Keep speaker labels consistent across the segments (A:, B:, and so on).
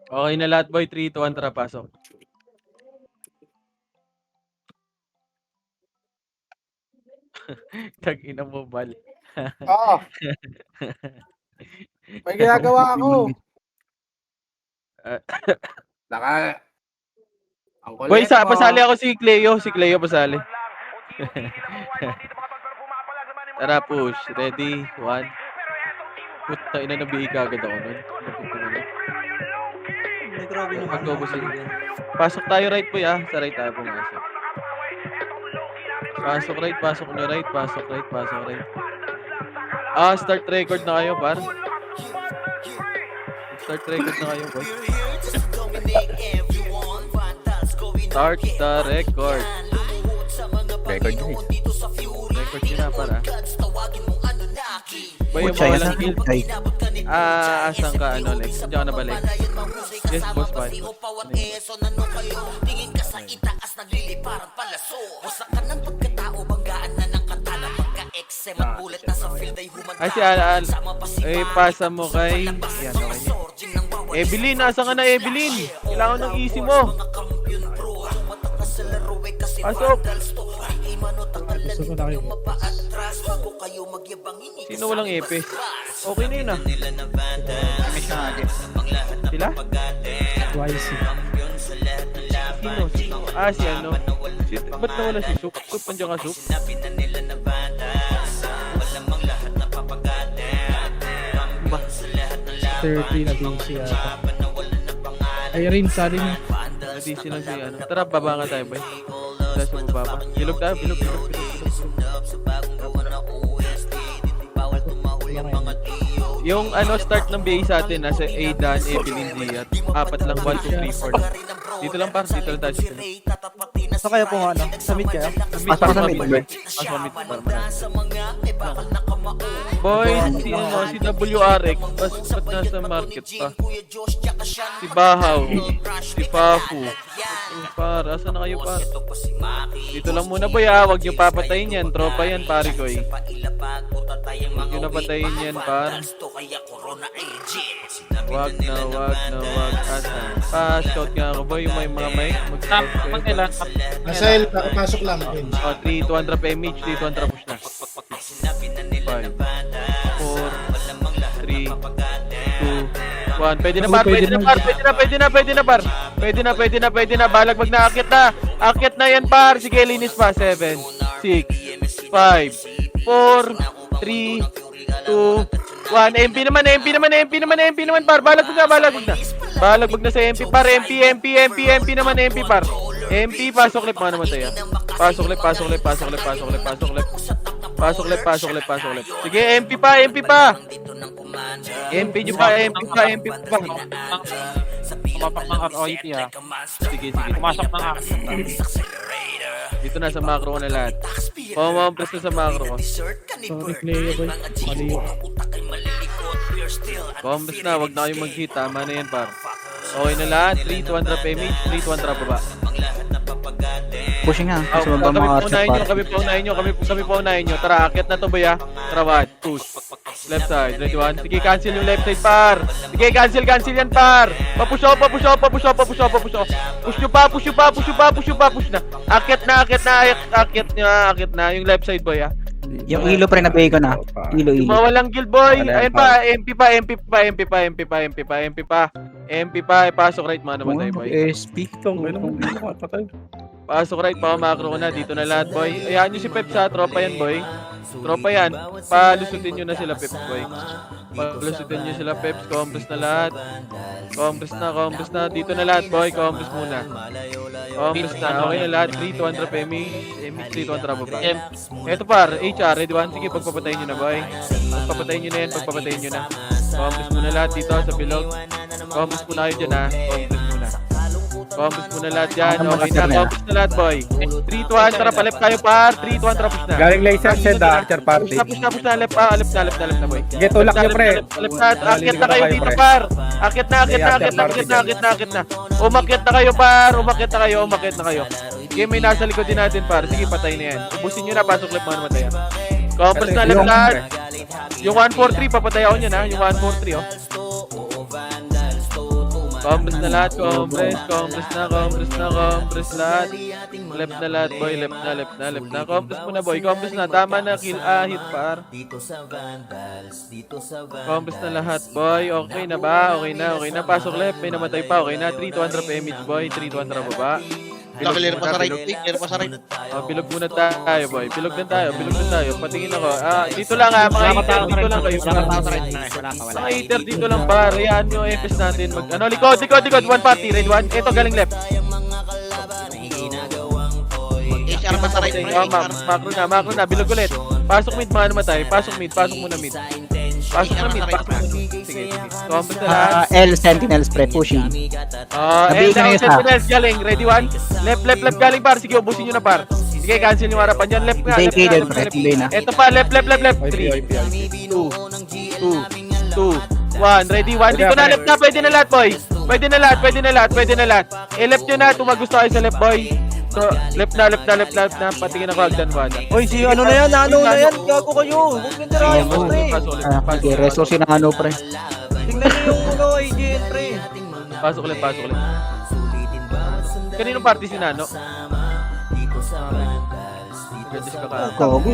A: Okay na lahat, boy. 3, 2, 1, tara, pasok. Tag-ina mo, Bal.
B: Oo. May ginagawa ako. Naka... Ang
A: Boy,
B: kulit mo.
A: pasali ako si Cleo. Si Cleo pasali. Tara, push. Ready? 1. Puta, ina, nabihi ka agad ako nun. Pasok tayo right, boy, ah. Sa right tayo pumasok. Pasok right, pasok nyo right. Pasok right, pasok right. Ah, start record na kayo, par. Start record na kayo, boy. Start the record.
C: Record nyo eh.
A: Record nyo na, para. Boy, yung mawalang guild. Asan ka, ano, Lex? Diyan ka na ba, Lex? Yes, boss, bye.
D: Tingin ka sa itaas, nagliliparang palaso. Busa ka ng pagkatao, banggaan na ng katana. Pagka-eksem at bulat na sa field ay humanda.
A: Ay, si Al. Eh, pasa mo kay... Yan, okay. Evelyn, nasa ka na, Evelyn? Kailangan ng easy mo. Pasok. Sino walang epes? Okay na yun, ah. Sila?
E: YC.
A: Sino? Ah, si ano? Ba't nawala si Soup? Soup, nandiyan ka, Soup?
E: 30 na din siya. Irene, sali niya.
A: Nadisi lang si ano. Tara, baba nga tayo, boy. Dahil sa baba. Bilog tayo, bilog. Yung ano, start ng BA sa atin, nasa Aidan, Evelyn, Zia. 4 lang, 1, 2, 3, 4. Dito lang, par. Dito lang tayo.
F: So kayo po ano? Submit kayo?
C: Pasok sa mid, boy.
A: Pasok kami, par. Boy, si ano, si WRX. Ba't nasa market pa? Si Bahaw. Si Pafu. Par, asan na kayo, par? Dito lang muna, boy, ah. Huwag nyo papatayin yan. Tropa yan, pare ko, eh. Huwag nyo napatayin yan, par. Wag na. Pa-scout nga ako, boy. Yung may mga mic. Mag-scout kayo.
B: Nasail, nakapasok lang.
A: Oh, 3, 200 PMH, 3, 200 push na. 5, 4, 3, 2, 1. Pwede na, par. Pwede na. Balag wag na, akit na. Akit na yan, par. Sige, linis pa. 7, 6, 5, 4, 3, 2, 1. MP naman, par. Balag wag na sa MP, par. MP naman, MP, par. MP, pasok lip mga naman tayo. Pasok lip. Sige, MP pa. MP nyo pa.
G: Pumapak ng ROIT ha.
A: Sige.
G: Pumasok ng
A: Dito na sa macro ko na lahat. Pumampress na sa macro ko.
E: Sorry, Cleo, boy. Mali yun.
A: Pumampress na, wag na kayong mag-hit. Tama na yan, par. Okay na lahat. 3, 200 PMH, 3, 200 baba.
C: Pushing nga. Kasi mabang mga archer par.
A: Kami paunahin nyo. Tara, akit na to, boy, ah. Tara, what? Push. Left side, ready, 1. Sige, cancel yung left side, par. Sige, cancel yan, par. Papush off. Push na. Akit na. Yung left side, boy, ah.
C: Yung ilo pre na ko na. Ilo.
A: Mawalang guild, boy. Ayun pa, MP pa. Pasok right, mga naman tayo, boy.
C: SP.
A: Pasok right, macro ko na. Dito na lahat, boy. Ayan nyo si Pep sa tropa yan, boy. Tropa yan. Palusutin nyo na sila, Pep, boy. Palusutin nyo sila, Pep. Compress na lahat. Compress na. Dito na lahat, boy. Compress muna. Compress na. Okay na lahat. 3, 200 PMI. 3, 200 baba. Eto, par. HR. Ready, 1. Sige, pagpapatayin nyo na, boy. Pagpapatayin nyo na. Compress muna lahat dito sa bilog. Compress muna kayo dyan, ha. Compress muna lahat dyan. Okay na. Compress na lahat, boy. 3, 2, 1. Tara, palip kayo, par. 3, 2, 1. Tara, push na.
B: Galing laser shed, Archer Party.
A: Push na. Alip na, boy.
B: Sige, tulak nyo, pre.
A: Alip na. Akit na kayo dito, par. Akit na. Umakyat na kayo, par. Umakyat na kayo. Sige, may nasa likod din natin, par. Sige, patay na yan. Ubusin nyo na. Pasok lip, mga namatay. Compress na, alip lahat. Yung 143, papatay ako nyan, ha. Yung 143, oh. Compress na lahat, compress lahat. Left na lahat, boy, left na. Compress mo na, boy, compress na. Tama na, kill, hit par. Compress na lahat, boy. Okay na ba? Okay na. Pasok left, may namatay pa. Okay na, 3-200 PMH, boy. 3-200 baba.
H: Clear pa sa right. Clear pa sa right.
A: Bilog muna tayo, boy. Bilog na tayo. Patingin ako. Dito lang mga hater, dito lang kayo. Mga hater, dito lang par. Hayaan nyo, FS natin. Likod. One party, red one. Ito, galing left.
H: HR pa sa right.
A: Macro na. Bilog ulit. Pasok mid, mga namatay. Pasok muna mid. Pasok na mid. Sige. Compress na lahat.
C: L Sentinels pre, pushing. Nabigay na isa.
A: Sentinels galing. Ready one? Left galing par. Sige, ubusin nyo na par. Sige, cancel yung harapan dyan. Left nga. Ito pa, left. 3, 2, 1. Ready, 1. Dito na, left na. Pwede na lahat, boy. Pwede na lahat. Left nyo na. Tumagusto kayo sa left, boy. So, left na. Patingin ako hagdan ba na.
F: Oy, si ano na yan? Nano na yan? Gago kayo. Huwag nyo tirayan mo, pre.
C: Okay, resource na ano pre.
F: Tingnan nyo yung ano, IGN, pre.
A: Pasok ulit. Kaninong party si Nano? Gadis ka ka.
C: Gogo.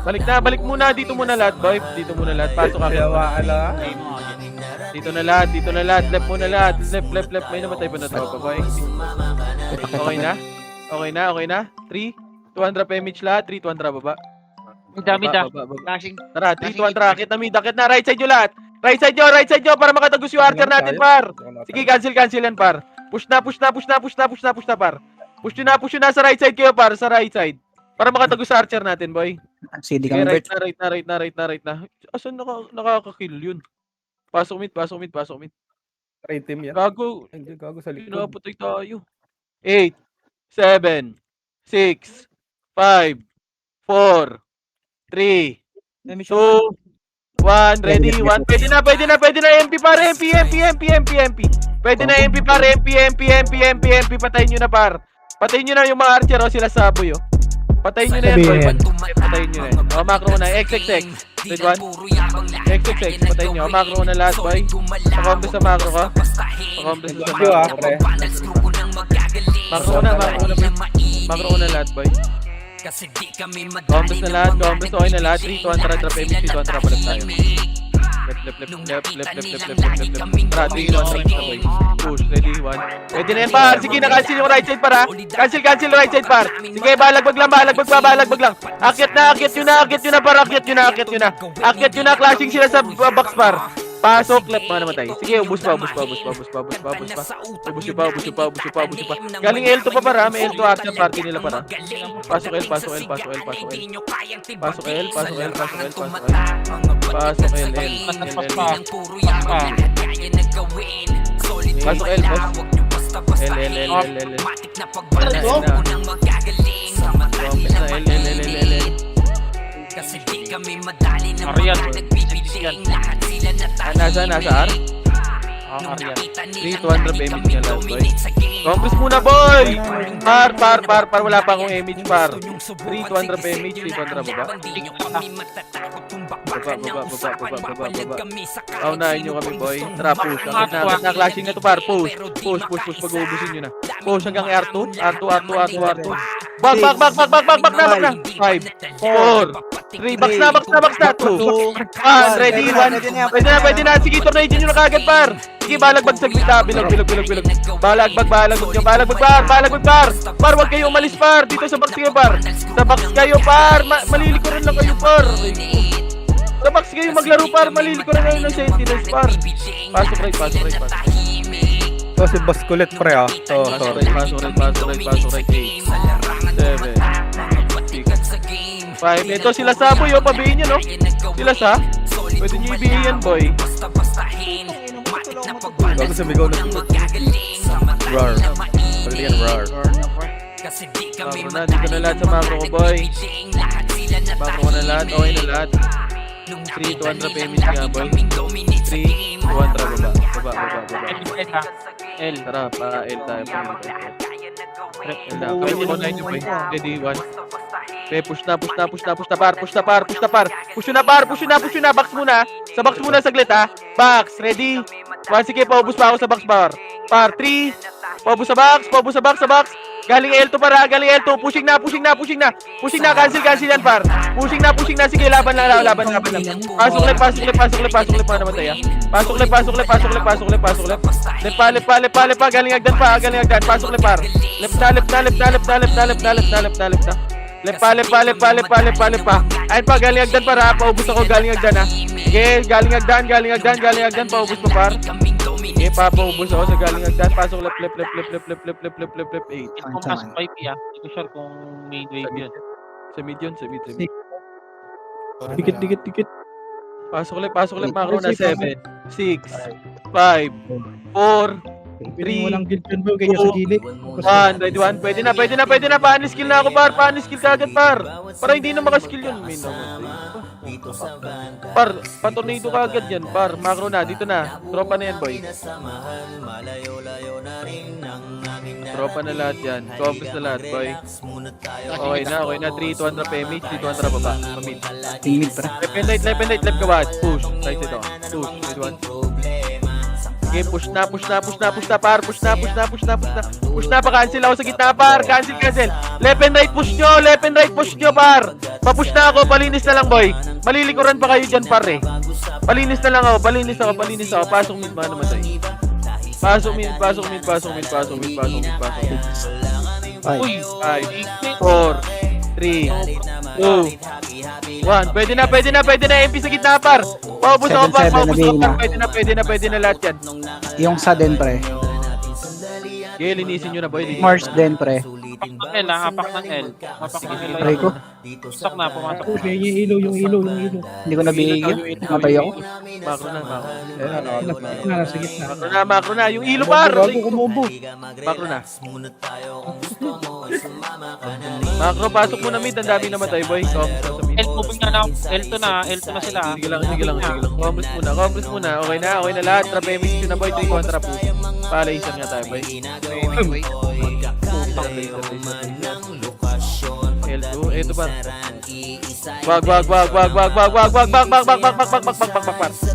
A: Balik muna. Dito muna lahat, boy. Pasok ako. Dito na lahat. Left muna lahat. Left. May namatay pa na tropa, boy. Okay na. 3, 200 PMH lahat. 3, 200 baba.
G: Dami da.
H: Flashing.
A: Tara, 3, 200. Akit na. Right side nyo lahat. Right side nyo para makatagos yung archer natin, par. Sige, cancel yan, par. Push na, par. Push nyo na sa right side kayo, par. Sa right side. Para makatagos sa archer natin, boy.
C: CD
A: Okay,
C: convert.
A: right na. Asan nakaka-kill yun? Pasok mid.
B: Right team yan.
A: Gago.
B: Hindi, gago sa likod.
A: Pinapatay tayo. 8, 7, 6, 5, 4, 3, 2, 1. Ready? 1. Pwede na. MP pare. MP. Pwede na MP pare. MP. Patayin nyo na, par. Patayin nyo na yung mga archer, sila saboy, Patayin nyo na yan, boy. Patayin nyo na yan. Macro na. XXX. Red one. XXX. Patayin nyo. Macro na lahat, boy. Pakompress sa macro ka. Pakompress sa macro.
B: pre.
A: Macro na lahat, boy. Compress na lahat. Okay na lahat. 3, 200. Drop MX. 200. Palit tayo. Left. Tara, 3, 200 na, boy. Push. Ready, 1. Pwede na yan, par. Sige, na-cancel yung right side, par, ha. Cancel right side, par. Sige, balagbag lang. Akyat nyo na, par. Akyat nyo na. Clashing sila sa box, par. Pasok, left, mga namatay. Sige, ubus pa. Ubus pa. Galing L2 pa, par, ha. May L2 archer party nila, par, ha. Pasok L. Pasok L, boss. L.
D: Kasi di kami madali na
G: Ariel,
D: mga nagbibigay lahat sila na tayo.
A: Nasa R?
G: Ariel.
A: 3, 200 PMH nga lahat, boy. Compress muna, boy! Par. Wala pa akong image, par. 3, 200 PMH, 3, 200 baba. Baba. Paunahin nyo kami, boy. Tara, push. Clashing na to, par. Push. Pag-uubusin nyo na. Push hanggang R2. Back na. 5, 4, 3, box na. 2, 1, ready, 1. Pwede na. Sige, tornado nyo na kagad, par. Sige, balagbag sa gitna. Bilog. Balagbag, par. Par, wag kayo umalis, par. Dito sa box kayo, par. Sa box kayo, par. Malilikuran lang kayo, par. Sa box kayo maglaro, par. Malilikuran kayo ng sentinels, par. Pasok right.
B: Ito si Boss Kulit, pre, ha.
A: Pasok right. 8, 7, 6, 5. Ito sila sa, boy, pabihin nyo, no? Sila sa. Pwede nyo ibihin yan, boy.
B: Gago sa bigaw na. Roar. Pagalian, roar.
A: Macro na, dito na lahat sa macro ko, boy. Macro ko na lahat, okay na lahat. 3, 200 PMH nga, boy. 3, 200 baba.
G: L.
A: Tara, pa L tayo. L na. Kami mo na yun, boy. Ready, 1. Push na par. Push na, box muna. Sa box muna saglit ha. Box, ready? Sige, paubos pa ako sa box par. Par, 3. Paubos sa box. Galing L2 para, Pushing na. Cancel yan par. Pushing na. Sige, laban lang. Pasok lep pa namatay ha. Pasok lep. Lepa. Galing agdan. Pasok lep par. Lep na. Lepa. Ayun pa, galing agdan para. Paubos ako, galing agdan ha. Sige, galing agdan. Paubos pa par. Sige, papaubos ako sa galing agdan. Pasok lep. 8.
G: Kung mas 5 ya. Hindi ko sure kung main wave yun.
A: Sa mid yun.
E: Dikit.
A: Pasok lep, macro na 7, 6, 5, 4,
E: Piling mo lang guild yun bro, kaya sa gilid.
A: 1, ready 1. Pwede na. Paano skill na ako par. Paano skill ka agad par. Para hindi na makaskill yun. Par, patornado ka agad yan par. Macro na, dito na. Tropa na yan boy. Tropa na lahat yan. Compass na lahat boy. Okay na. 3, 200 PMH, 200 baba. Pamit.
C: Tingin pre.
A: Left and right, left kawad. Push. Right side ako. Push. Ready 1. Okay, push na par. Push na pa. Cancel ako sa gitna par. Cancel. Left and right push nyo par. Papush na ako. Palinis na lang boy. Malilikuran pa kayo dyan par eh. Palinis ako. Pasok mid man naman tayo. Pasok mid. 5, 4, 3, 2, 1. Pwede na. MP sa gitna par. Paubos ako par. Pwede na lahat yan.
C: Yung sa den pre.
A: Okay, linisin nyo na boy.
C: Mars den pre.
G: Apak ng L.
C: Try ko.
G: Pusok na, pumasok.
E: Okay, yung ilaw.
C: Hindi ko nabigyan. Matay ako.
A: Macro na.
E: Nasa gitna.
A: Macro na. Yung ilo par.
E: Bago kumombo.
A: Macro na. Macro, pasok mo na mid. Ang dami namatay boy.
G: L moving na lang. L2 na sila.
A: Sige lang. Compress muna. Okay na lahat. Trap MX yun na boy. 3 kontra po. Palaisan nga tayo boy. L2. Ito ba? Wag.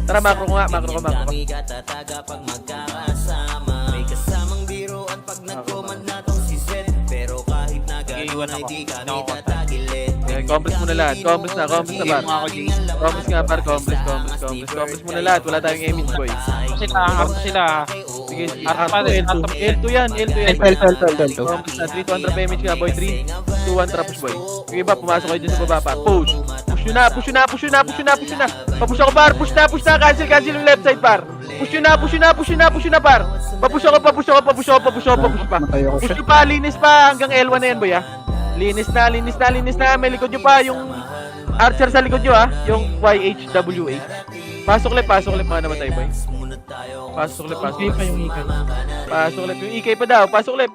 A: Tara, macro ko nga.
G: Iiwan ako.
A: Okay, compress muna lahat. Compress na par. Compress nga par. Compress muna lahat. Wala tayong image boy.
G: Arto sila.
A: Sige,
G: Arto.
A: L2 yan.
C: L2.
A: Compress na. 3 200 image nga boy. 3, 2, 1 trapos boy. Sige ba, pumasok kayo dyan sa baba par. Push nyo na. Papush ako par. Push na. Cancel yung left side par. Push nyo na par. Papush ako pa. Push nyo pa. Linis pa. Hanggang L1 na yan boy ha. Linis na. May likod nyo pa. Yung archer sa likod nyo ha. Yung YHWH. Pasok lep mga naman tayo boy. Pasok lep. Yung EK pa daw. Pasok lep.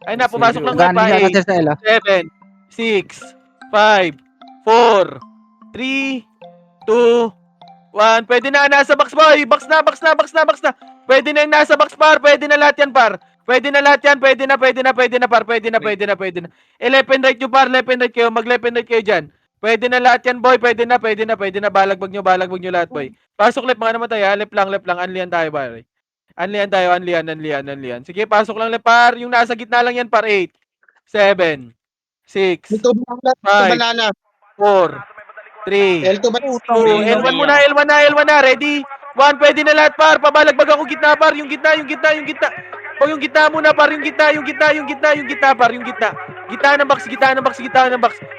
A: Ay na, pumasok lang lep pa. 8, 7, 6, 5, 4, 3, 2, 1. Pwede na, nasa box boy. Box na. Pwede na yung nasa box par. Pwede na lahat yan par. Pwede na. Par. Pwede na. Left and right nyo par. Left and right kayo. Mag-left and right kayo dyan. Pwede na lahat yan boy. Pwede na. Balagbag nyo lahat boy. Pasok left mga naman tayo. Left lang. Anlian tayo boy. Anlian. Sige, pasok lang left par. Yung nasa gitna lang yan par. 8, 7, 6, 5, 4, 3,
H: L2 ba?
A: 2, L1 na. Ready? 1, pwede na lahat par. Pabalagbag ako gitna par. Yung gitna. O yung gitna muna par. Yung gitna par. Gitna ng box.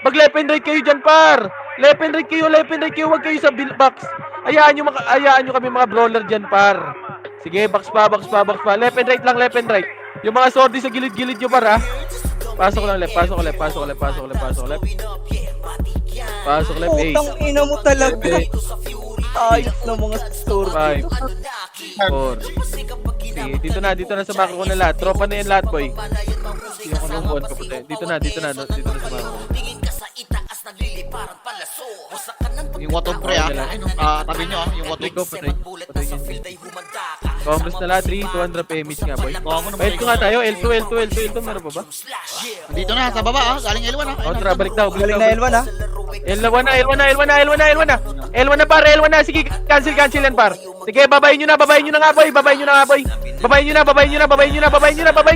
A: Mag left and right kayo dyan par. Left and right kayo. Huwag kayo sa box. Hayaan nyo kami mga brawler dyan par. Sige, box pa. Left and right. Yung mga sordi sa gilid nyo par ha. Pasok lang left. Pasok left. 8.
F: Putang ina mo talaga. Ayos na mga store.
A: 5, 4. Sige, dito na sa macro ko na lahat. Tropa na yan lahat, boy. Yung kanungkuhan ko puti. Dito na sa macro ko.
H: Yung wato pre tabi nyo yung wato.
A: Patay ko. Compress na lahat, 3, 200 PMH nga, boy. L2 nga tayo, L2, meron pa ba?
H: Dito na, sa baba galing L1
A: Kontra, balik daw,
F: Galing na L1 ha.
A: L1 na par, L1 na. Sige, cancel yan par. Sige, babayin nyo na nga boy. Babayin nyo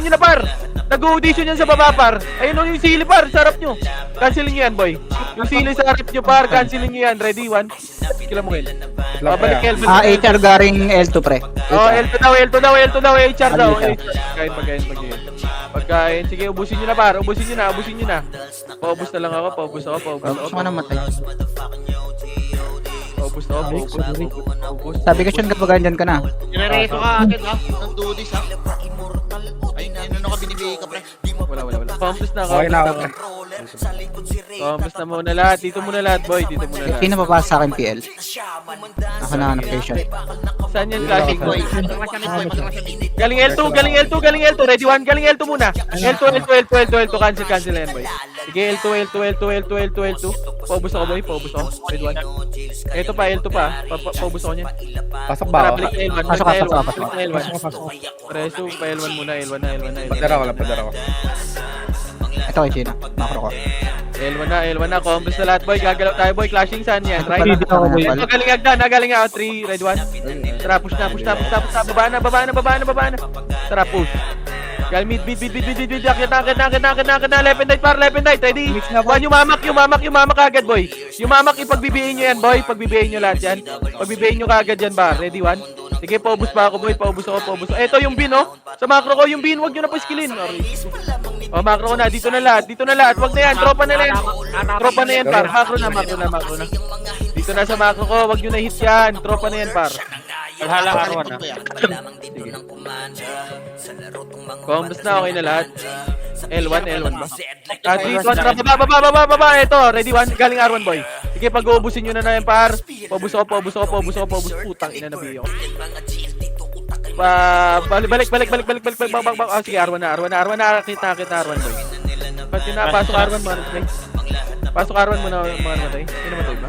A: na par. Nag-audition yan sa baba par. Ayun o yung sili par, sarap nyo. Cancelin nyo yan boy. Yung sili sa harap nyo par, cancelin nyo yan. Ready, 1. Kila mo L. Babalik L.
C: HR garing L2 pre.
A: Oh, L2 daw, HR daw. Pagkain. Sige, ubusin nyo na par. Ubusin nyo na. Paubos na lang ako, paubos ako.
C: Gusto ko namatay.
A: Paubos.
C: Sabi ko siya gagaganyan ka na.
H: Nirereto ka agad Don't do this Ay, ano ka binibigay ka pre?
A: Wala. Compass na.
E: Okay na ako.
A: Compass na muna lahat. Dito muna lahat, boy.
C: Sino papasok sa akin PL? Ako na patient.
A: Saan yan, classic boy? Galing L2. Ready, 1. Galing L2 muna. L2. Cancel na yan, boy. Sige, L2. Paubos ako, boy. Ready, 1. Ito pa, L2 pa. Paubos ako niyan.
E: Pasok ba ako?
A: Balik na L1.
C: Pasok ka.
E: Pasok.
A: Preso, pa L1 muna.
E: Padara ko.
C: Ito kay Chino. Macro ko.
A: L1 na. Compass na lahat, boy. Gagalaw tayo, boy. Clashing saan yan, right?
C: Dito ako boy.
A: Ito, galing ako. 3, ready, 1. Tara, push na. Baba na. Tara, push. Gal mid. Akit na. Left and right. Ready? One, yumamak agad, boy. Yumamak, ipagbibihin nyo yan, boy. Pagbibihin nyo lahat yan. Pagbibihin nyo kagad yan, ba? Ready, 1. Sige, paubos pa ako, boy. Paubos ako. Ito yung bin, oh. Sa macro ko, yung bin. Huwag nyo na pa skillin. Oh, macro ko na. Dito na lahat. Huwag na yan. Tropa na yan, par. Macro na. Dito na sa macro ko. Huwag nyo na hit yan. Tropa na yan, par.
G: Alhala Arwan ha.
A: Compass na, okay na lahat. L1 ba? 3, 2, baba. Ito, ready, 1. Galing R1, boy. Sige, pag-uubusin nyo na yan, par. Paubos ako. Putang ina, nabiyo. Balik. Sige, R1 na. Kita R1, boy. Ba't pinapasok R1, mga namatay? Pasok R1 muna, mga namatay. Hindi namatay ba?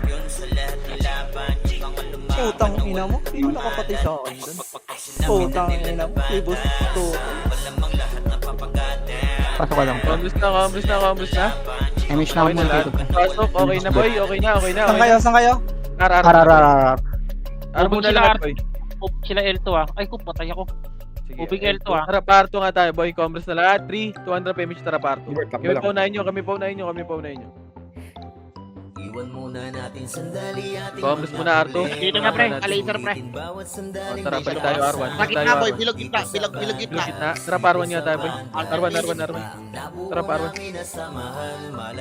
F: Putang ina mo. Sino nakapatay sa akin dun? Putang ina mo. Ibus to.
C: Pasok ka lang.
A: Compass na.
C: MH na ako muna dito.
A: Pasok, okay na, boy. Okay na.
F: Saan kayo?
C: Ararar.
A: R muna lahat, boy.
G: Sila L2 ha. Ay, patay ako.
A: Sige,
G: Ubig L2 ah.
A: Tara, parto nga tayo, boy. Compass na lahat. 3, 200 PMH, tara, parto. Kami paunahin nyo. Compass muna, Arto.
H: Dito na pre, laser pre.
A: Tara, balik tayo, R1.
H: Sakit na boy, bilog gitna.
A: Tara, R1 nga tayo, boy. R1. Tara, R1.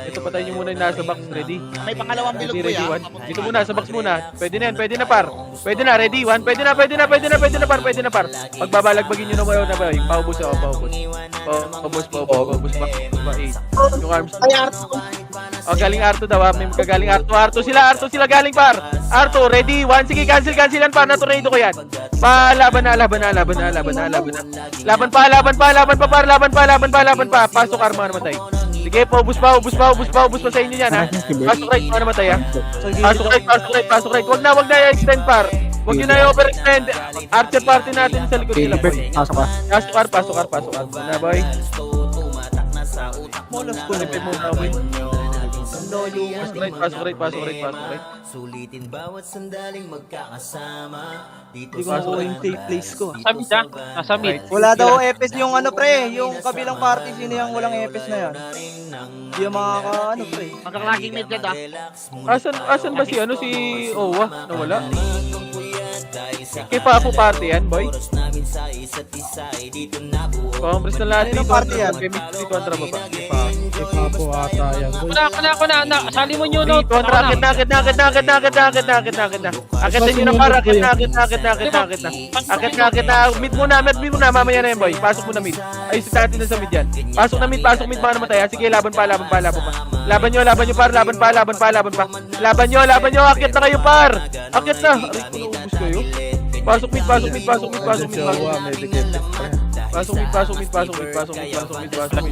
A: Ito, patayin nyo muna yung nasa box. Ready?
H: May pangalawang bilog
A: Ready,
H: boy
A: ready, 1. Dito muna, sa box muna. Pwede na, par. Pwede na, ready, 1. Pwede na, par. Pagbabalagbagin nyo na boy. Paubos ako, paubos pa. 8. Yung arms. Oh, galing R2 daw, may magagaling R2 sila galing par. R2, ready, 1, sige, cancelan par, na-tornado ko yan. Laban na. Laban pa, pasok R, mga namatay. Sige, paubos pa sa inyo yan, ha. Pasok right, mga namatay, ha. Pasok right, wag na extend par. Wag nyo na i-overextend. Archer party natin sa likod nila, boy.
C: Pasok ka.
A: Pasok R. Na, boy.
F: Molas ko na.
A: boy. Pasok right.
D: Sulitin bawat sandaling magkakasama. Dito
F: Hindi ko makuha yung safe place ko.
G: Nasa mid ha. Nasa mid.
F: Wala daw EPS yung pre, yung kabilang party, sino yung walang EPS na yan? Hindi yung mga pre.
H: Magkaklaging mid ka
A: Asan ba si Owa? Nawala? Kay Papo party yan, boy. Compress na lahat
F: Ano
A: dito.
F: party yan?
A: Dito ang traba ba?
E: Papo ata yan.
G: Ako na. Sali mo nyo no.
A: Dito ang akit na. Akitin nyo na para. Akit na. Mid muna. Mamaya na yan, boy. Pasok muna mid. Ay, si natin na sa mid yan. Pasok mid. Baka namatay. Sige, laban pa. Laban nyo, par. Laban pa. Laban nyo. Akit na kayo, par. Akit na. Aray, kung kayo. Pasok mid. Pasok mid.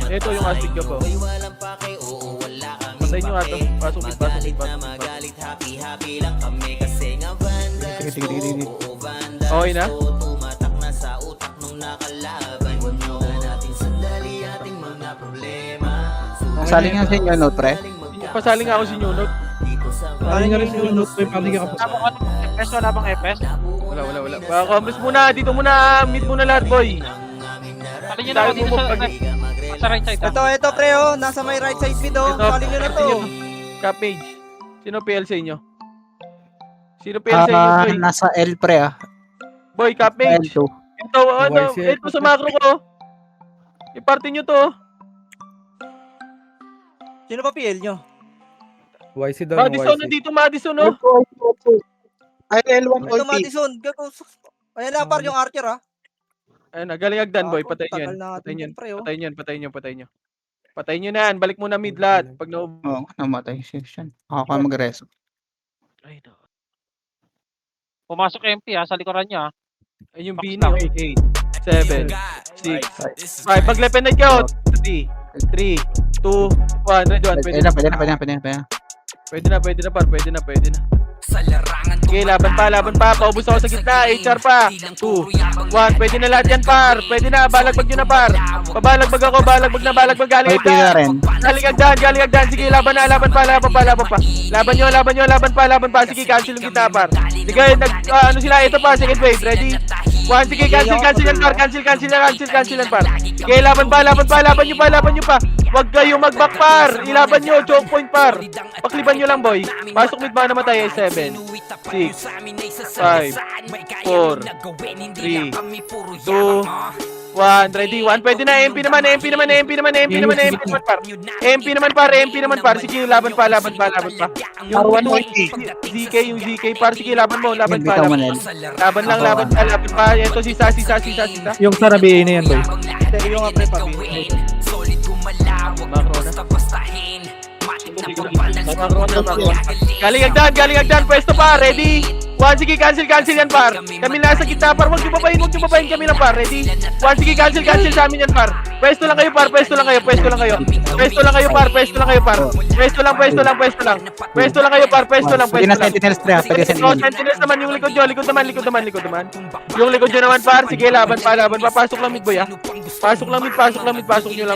A: Ito yung astig ka po. Patay nyo nga to. Pasok mid. Okay na?
C: Sali nga sa inyo, note, pre.
A: Pasali nga ako si New Note.
E: Sali nga rin yung note boy, pati ka kapag.
G: Wala bang FS?
A: Wala. Compres muna, dito muna, meet muna lahat, boy.
G: Sali nyo na ako dito sa right side.
F: Ito pre oh, nasa may right side mid oh. Sali nyo na to.
A: Cap page. Sino PL sa inyo? Sino PL sa inyo, boy?
C: Nasa L, pre, ah.
A: Boy, cap page.
C: L2.
A: Ito sa macro ko. I-party nyo to.
F: Sino pa PL nyo?
E: YC daw.
A: Madison, nandito Madison, no?
H: Ay, L1
F: Ito Madison. Ayan na par yung Archer ah.
A: Ayun na, galing agdan, boy. Patayin
F: Tagal
A: yan.
F: natin
A: Patayin yan.
F: yan, pre, oh.
A: Patayin nyo. Patayin nyo na yan. Balik muna mid lahat. Pag na...
C: Oo, namatay si Sean. Ako ka mag-reso.
A: Ay, no.
G: Pumasok MP sa likuran niya.
A: Ayun yung Bini. 8, 7, 6, 5. Pag left and right ka, 3, 2, 1. Pwede na. Pwede na.
D: Sa larangan
A: Okay, laban pa. Paubos ako sa gitna. HR pa. 2, 1. Pwede na lahat yan, par. Pwede na. Balagbag nyo na, par. Pabalagbag ako. Balagbag galing
C: Pwede na rin.
A: Galing agdan. Sige, laban pa. Laban pa. Sige, cancel yung gitna, par. Sige, ano sila? Ito pa, second wave. Ready? 1, sige, cancel yan, par. Cancel yan, par. Sige, laban nyo pa. Huwag kayong mag-back, par. Ilaban nyo, choke point, par. Pakliban nyo lang, boy. Pasok mid ba namatay? 7, 6, 5, 4, 3, 2, 1, ready, 1, pwede na, MP naman, par, sige, laban pa, yung ZK, par, sige, laban pa, laban pa, eto, sisa,
E: Yung sa Rabi na yan boy.
F: Stereo nga pre pabi.
A: Macro na. Galing agdan, pwesto pa, ready? 1, sige, cancel yan, par. Kami nasa gitna, par. Huwag nyo babayin, kami lang, par. Ready? 1, sige, cancel sa amin yan, par. Pwesto lang kayo, par. Pwesto lang kayo, par. Pwesto lang kayo, par.
C: Pwede na sentinels, pre, ah. Pwede sentinels.
A: Sentinels naman yung likod naman. Yung likod nyo naman, par. Sige, laban pa. Pasok lang mid, boy, ah. Pasok nyo lang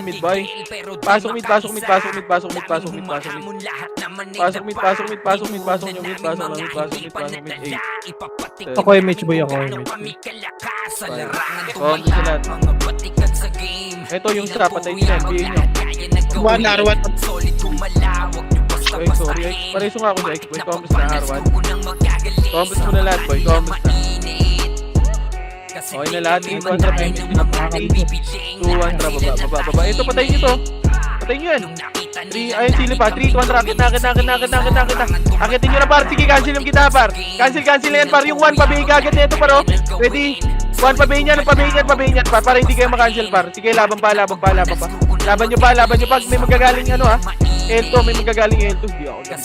A: mid, boy. Pasok mid.
E: Ako MH boy, ako MH.
A: Ito yung sa patay nyo, NBA nyo.
H: R1.
A: Ay, sorry. Pareso nga ako sa X-Boy. Compass na R1. Compass mo na lahat, boy. Compass na. Okay na lahat. 3, 2, 1, baba. Ito, patayin nyo to. Patayin nyo yan. 3, ayun, sili pa. 3, 2, 1, akit na. Akitin nyo na, par. Sige, cancel yung kita, par. Cancel yan, par. Yung 1, pabihin ka agad nito, par, oh. Ready? 1, pabihin yan, par. Para hindi kayo makancel, par. Sige, laban pa. Laban nyo pa. May magagaling, L2, may magagaling L2. Hindi ako dyan.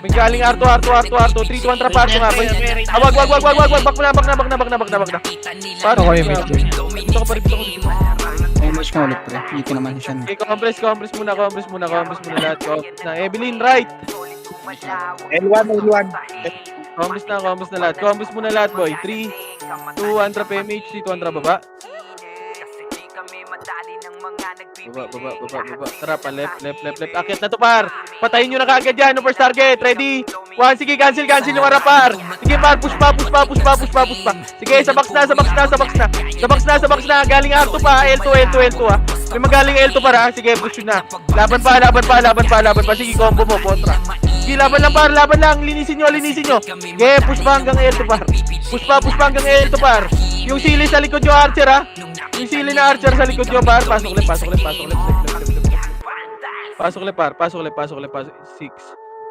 A: May galing R2. 3, 2, 1, trap R2 nga, boy. Wag. Bak na. Paano?
E: Ako MH boy.
A: Gusto ko pa rin.
C: MH ka ulit, pre. Hindi ko naman siya.
A: Okay, compress muna lahat. Na Evelyn, right.
H: L1.
A: Compress na lahat. Compress muna lahat, boy. 3, 2, 1, trap MH, 3, 2, 1, trap baba. Baba. Tara pa, left. Akit na to, par. Patayin nyo na kagad yan. First target. Ready? 1, sige, cancel yung harap, par. Sige, par. Push pa. Sige, sa box na. Galing R2 pa. L2, ah. May magaling L2 para. Sige, push yun na. Laban pa. Sige, combo mo, kontra. Sige, laban lang. Linisin nyo. Sige, push pa hanggang L2, par. Push pa hanggang L2, par. Yung sili sa likod nyo, Archer, ah. Yung sili na Archer sa likod nyo, par. Pasok ulit. Pasok ulit. 6,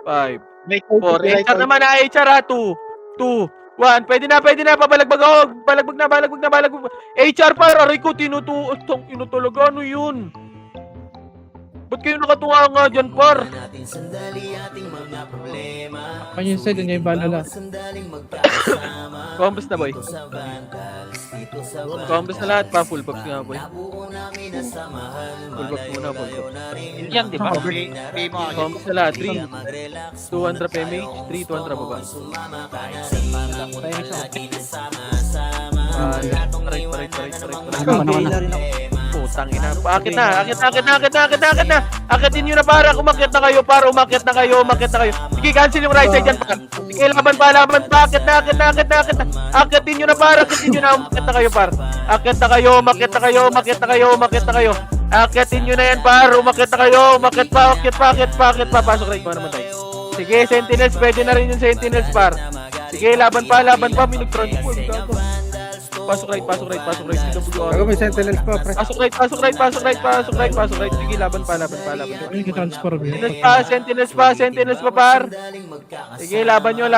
A: 5, 4. HR naman na, HR, ha. 2, 1. Pwede na. Pabalagbag ako. Balagbag na. HR, par. Aray ko, tinutulaga. Ano yun? Ba't kayo nakatuwa nga dyan, par?
E: Kanya yung side, yun yung balala.
A: Compass na, boy. Compass na lahat pa. Full box nga, boy. Full box muna.
G: Yan, di ba?
A: Compass na lahat. 3, 2, 1, trap MH. 3, 2, 1, trap baba. Right.
F: Okay na rin ako.
A: Putang ina. Akit na. Akitin nyo na para umakyat na kayo, umakyat na kayo. Sige, cancel yung right side dyan, par. Sige, laban pa. Akit na. Akitin nyo na, par. Umakyat na kayo, par. Umakyat na kayo. Akitin nyo na yan, par. Umakyat na kayo. Umakyat pa. Pasok right mo naman tayo. Sige, Sentinels. Pwede na rin yung Sentinels, par. Sige, laban pa. Minag-transform. Pasok right.
E: Bago may sentinels pa, pre.
A: Pasok right. Sige, laban pa.
E: Ay, transform yun.
A: Sentinels pa, par. Sige, laban nyo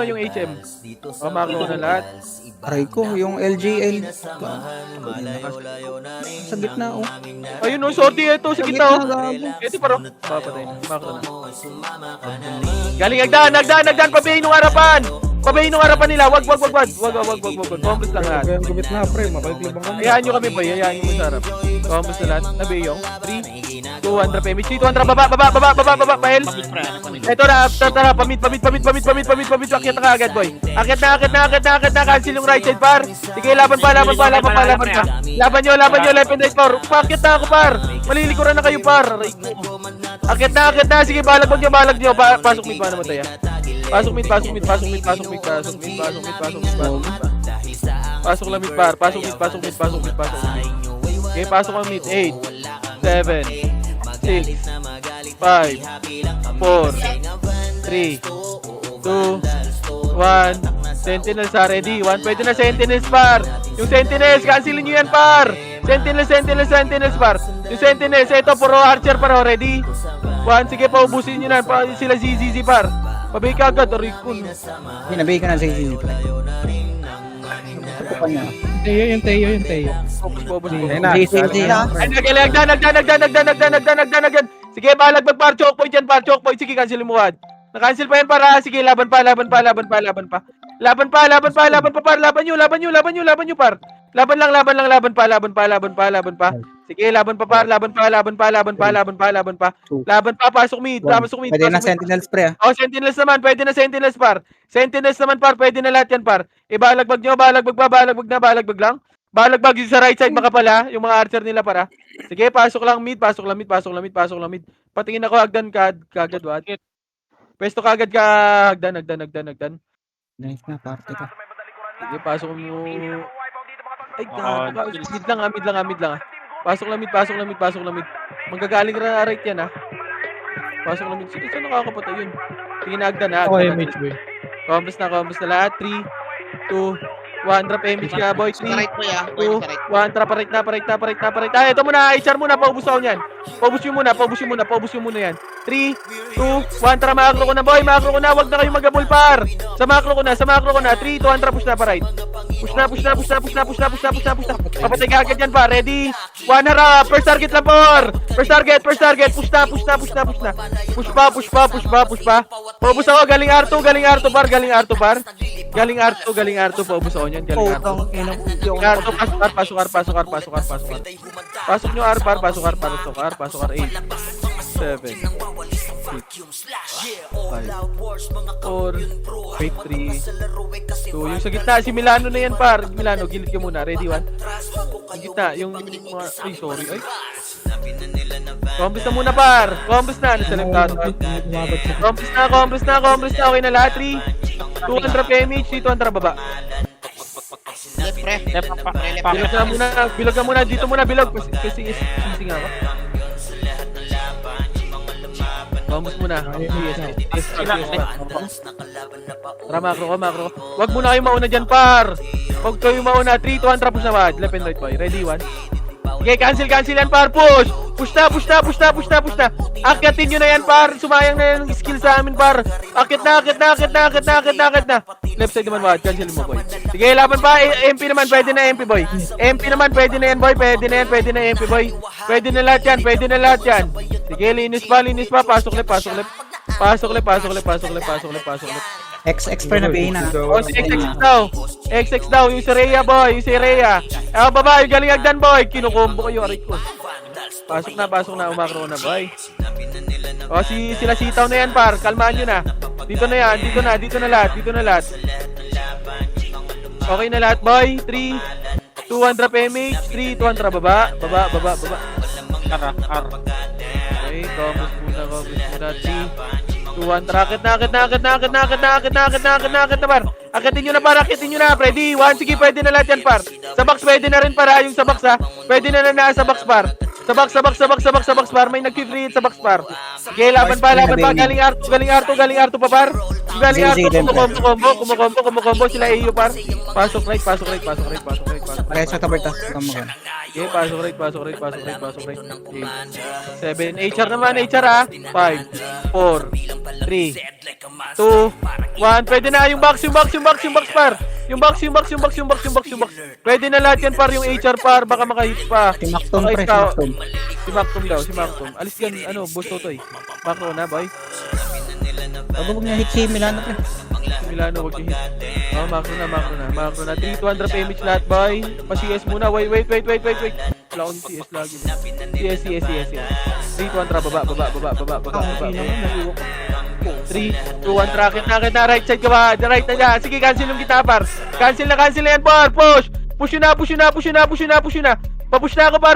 A: yung HM. Makro na lahat.
C: Aray ko, yung LGL. Sa gitna, oh.
A: Ayun, no, sorry ito. Sige, tao. Ito, paro. Papatay na. Makro na. Galing, nagdaan. Pabayin nung harapan nila. Wag. Complex lang lahat.
E: Kaya ang gumit na, pre. Mapaglibang kami.
A: Hayaan nyo kami, boy. Hayaan nyo mo sa harap. Complex na lahat. Nabiyong. 3, 2, 1, PMH. 200, baba. Pahel. Ito na, tara. Pamit. Akyat na agad, boy. Akyat na. Cancel yung right side, par. Sige, laban pa. Laban nyo. Left and right, par. Umakyat na ako, par. Malilikuran na kayo, par. Akyat na. Sige, balag nyo. Pasok mid pa naman tayo. Pasok mid. Pasok lang mid, par. Pasok mid. Okay, pasok ang mid. 8, 7, 6, 5, 4, 3, 2, 1. Sentinels, ready. 1, pwede na Sentinels, par. Yung Sentinels, cancelin nyo yan, par. Sentinels, par. Yung Sentinels, ito, puro archer, par. Ready? 1, sige, paubusin nyo na. Sila ZZZ, par. Pabay ka agad, Oricon.
C: Hinabay ka na sa isip. Ito pa niya.
E: Yung Teo.
A: Focus.
E: Ayun na.
C: Ay,
A: Nagdan. Sige, balag magpar choke point yan, par. Choke point. Sige, cancel mo wad. Na-cancel pa yan, para. Sige, laban pa. Laban pa, par. Laban nyo, par. Laban pa. Sige, laban pa, par. Laban pa. Pasok mid.
C: Pwede na sentinels, pre, ah.
A: Oh, Sentinels naman, pwede na Sentinels, par. Pwede na lahat yan, par. Balagbag nyo, balagbag lang. Balagbag yung sa right side, makapala, yung mga archer nila, para. Sige, pasok lang mid. Patingin ako, hagdan kagad, wad. Pwesto kagad ka, hagdan.
C: Nice na, parte ka.
A: Sige, pasok mo. Ay, mid lang. Pasok lang mid. Magagaling na right yan, ha. Pasok lang mid. Sige, saan nakakapatay yun? Tingin na hagdan, ha.
E: Okay, mage, boy.
A: Complex na lahat. 3, 2, 1, drop image ka, boy. 3,
H: Right po, ya.
A: 2, 1, tara, parik na. Ah, ito muna, HR muna, paubos ako niyan. Paubos yun muna yan. 3, 2, 1, tara, makro ko na, boy. Wag na kayo magabol, par. Sa makro ko na. 3, 2, 1, tara, push na, pa right. Push na. Papatay ka agad yan, par. Ready? 1 harap. First target lang, par. First target. Push na. Push pa. Paubos ako, galing R2, par. Paubos ako niyan, galing R2. Pasok R. Pasok nyo R, par. Pasok R. 8, 7, 6, 5, 4, 3, 2. Yung sa gitna, si Milano na yan, par. Milano, gilid ka muna. Ready, 1. Sa gitna, yung mga... Ay, sorry. Ay. Compres na muna, par. Compres na. Nasa left tato. Compres na. Okay na lahat. 3, 200 PMH. 200 baba.
H: Left, pre.
A: Bilog na muna. Dito muna, bilog. Kasi easy nga ba? Compres muna. Tara, makro. Wag muna kayo mauna dyan, par. Wag kayo mauna. 3, 200 push na ba? Left and right, boy. Ready, 1. Okay, cancel yan, par. Push na. Akyatin nyo na yan, par. Sumayang na yung skill sa amin, par. Akyat na. Left side naman, wad. Cancel mo, boy. Sige, laban pa. MP naman, pwede na MP, boy. MP naman, pwede na yan, boy. Pwede na MP, boy. Pwede na lahat yan. Sige, linis pa. Pasok left.
C: XX per na BA na.
A: Oh, si XX daw. Yung si Rhea, boy. Baba, yung galing agdan, boy. Kinukombo kayo, aray ko. Pasok na. Umakro na, boy. Oh, sila sitaw na yan, par. Kalmaan nyo na. Dito na yan. Dito na lahat. Okay na lahat, boy. 3, 2 drop MH. 3, 2 drop baba. Baba.
G: Tara, R.
A: Okay, combos muna. 3, 2, 1. Rakit na par. Akitin nyo na, Freddy. 1, sige, pwede na lahat yan, par. Sa box, pwede na rin para yung sa box, ha. Pwede na nasa box, par. Sa box, par. May nag-free hit sa box, par. Okay, laban pa. Galing R2 pa, par. Galing R2, kumukombo. Sila AU, par. Pasok right.
C: Parehas sa tabar to. Tama ka.
A: Okay, pasok right. Okay. 7, HR naman, HR, ha. 5, 4, 3, 2, 1. Pwede na yung box, par. Yung box. Pwede na lahat yan, par. Yung HR, par. Baka makahit pa.
C: Si Macton,
A: Baka
C: pre.
A: ikaw-
C: Si Macton.
A: Si Macton. Alis yan, boss Totoy. Macro na, boy.
C: Huwag niya hit si Milano, pre.
A: Si Milano, wag yung hit. Macro na. 3, 200 image lahat, boy. Pa-CS muna. Wait. Wala akong CS lagi. CS. 3, 200, baba. 3, 2, 1, tracket na. Right side ka ba? Right na dyan. Sige, cancel yung kita, par. Cancel na yan, par. Push yun na. Papush na ako, par.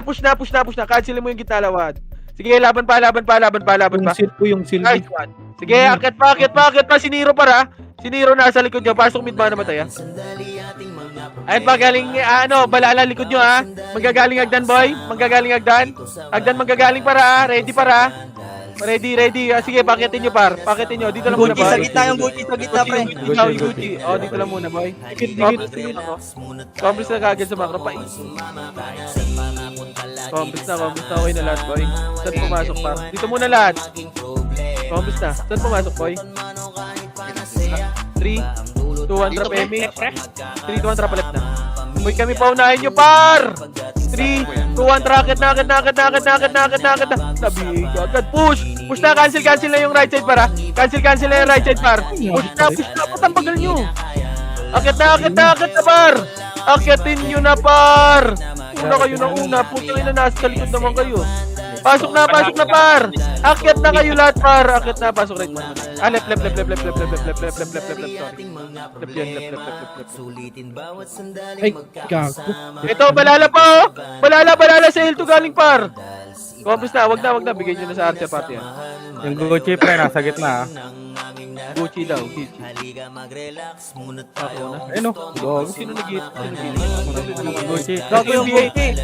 A: Push na. Cancel mo yung kita, lawad. Sige, laban pa.
E: Yung silpi.
A: Nice one. Sige, akit pa. Siniro para. Siniro nasa likod nyo. Pasok mid ba namatay, ha? Ayun pa, galing, balala likod nyo, ha? Manggagaling Agdan, boy. Agdan, manggagaling para, ha? Ready para, ha? Ready. Sige, pakitin nyo, par. Dito lang muna,
F: Gucci
A: boy.
F: sa gitna, yung Gucci sa gitna, pre.
A: Yung Gucci. Dito lang muna, boy.
E: Dikit.
A: Compres na kagad sa macro pa. Compres na. Okay na lahat, boy. Saan pumasok, par? Dito muna lahat. Compres na. Saan pumasok, boy? 3, 2, 1, drop MH. 3, 2, 1, drop left na. Boy, kami paunahin nyo, par! 3, 2, 1, racket na. Nabig agad. Push na, cancel na yung right side, para. Cancel na yung right side, par. Push na. Patang bagal nyo. Akit na, par. Akitin nyo na, par. Una. Puto na nasa likod naman kayo. Pasok na, par. Akyat na kayo lahat, par. Pasok right man. Left. Sorry. Left.
E: Ay, gago.
A: Ito, balala pa, oh. Balala sa L2 galing, par. Compres na, wag na. Bigay nyo na sa Archer Party, ha.
E: Yung Gucci, pre, nasa gitna.
A: Gucci daw, Gucci. Ako na. Ayun, oh. Gago. Sino nag-hit?
E: Gucci.
A: Gago yung Gucci.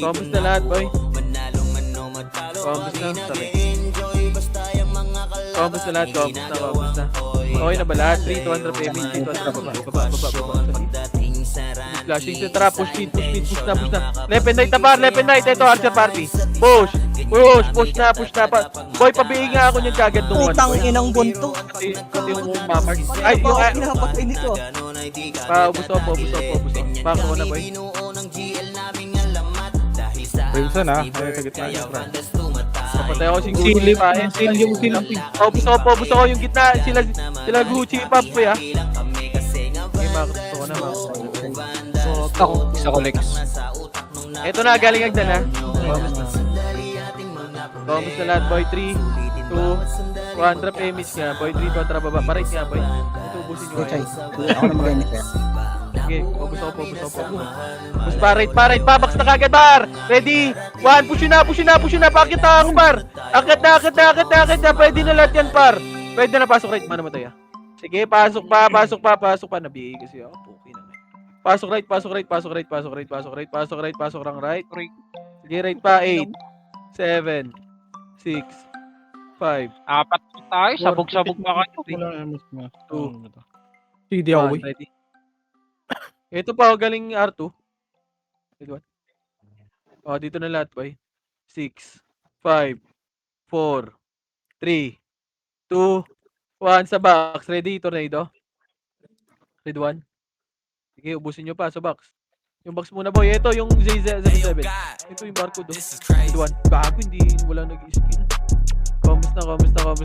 A: Compres na lahat, boy. Compres na. Compres na lahat. Okay na ba lahat? 3, 200 PMH, 3, 200 baba. Flashing sa trap, push na. Left and right. Ito, Archer Party. Push na. Boy, pabihin nga ako niyan kagad nung
F: Putang inang bunto.
A: Pati yung mamar. Ay, yung
F: Pinapatay nito.
A: ubus ako. Baka ko na, boy.
E: Wilson, ha? Ay, sa gitna niya, pre.
A: Papatay ako si Gucci pa, eh.
E: Yung silpi.
A: Ubus ako yung gitna. Sila Gucci pa, boy, ha. Okay, makakusto ko na.
C: Isa ko, Lex.
A: Ito na, galing Agdan, ha. Thomas na lahat, boy. 3, 2, 1, drop image nga, boy. 3, 2, drop baba. Parit nga, boy. Ito, ubusin nyo.
C: Gucci. Ako na mag-init, kaya.
A: Okay, ubus ako. Push pa, right pa. Box na kagad, bar. Ready? 1, push na. Pakit na ako, bar. Akit na. Pwede na lahat yan, par. Pwede na, pasok right. Mana matay, ha. Sige, pasok pa. Nabigay kasi ako. Okay na. Pasok right. Pasok right. Sige, right pa. 8, 7, 6, 5,
G: Apat po tayo, sabog-sabog pa kayo.
A: 2,
E: CD away.
A: ready. Ito pa, galing R2. Dito na lahat, boy. 6, 5, 4, 3, 2, 1 sa box. Ready, tornado. Ready, 1. Sige, ubusin nyo pa sa box. Yung box muna, boy. Ito, yung Z77. Ito yung barcode, oh. Ready, 1. Gago, wala nag-skill. Comments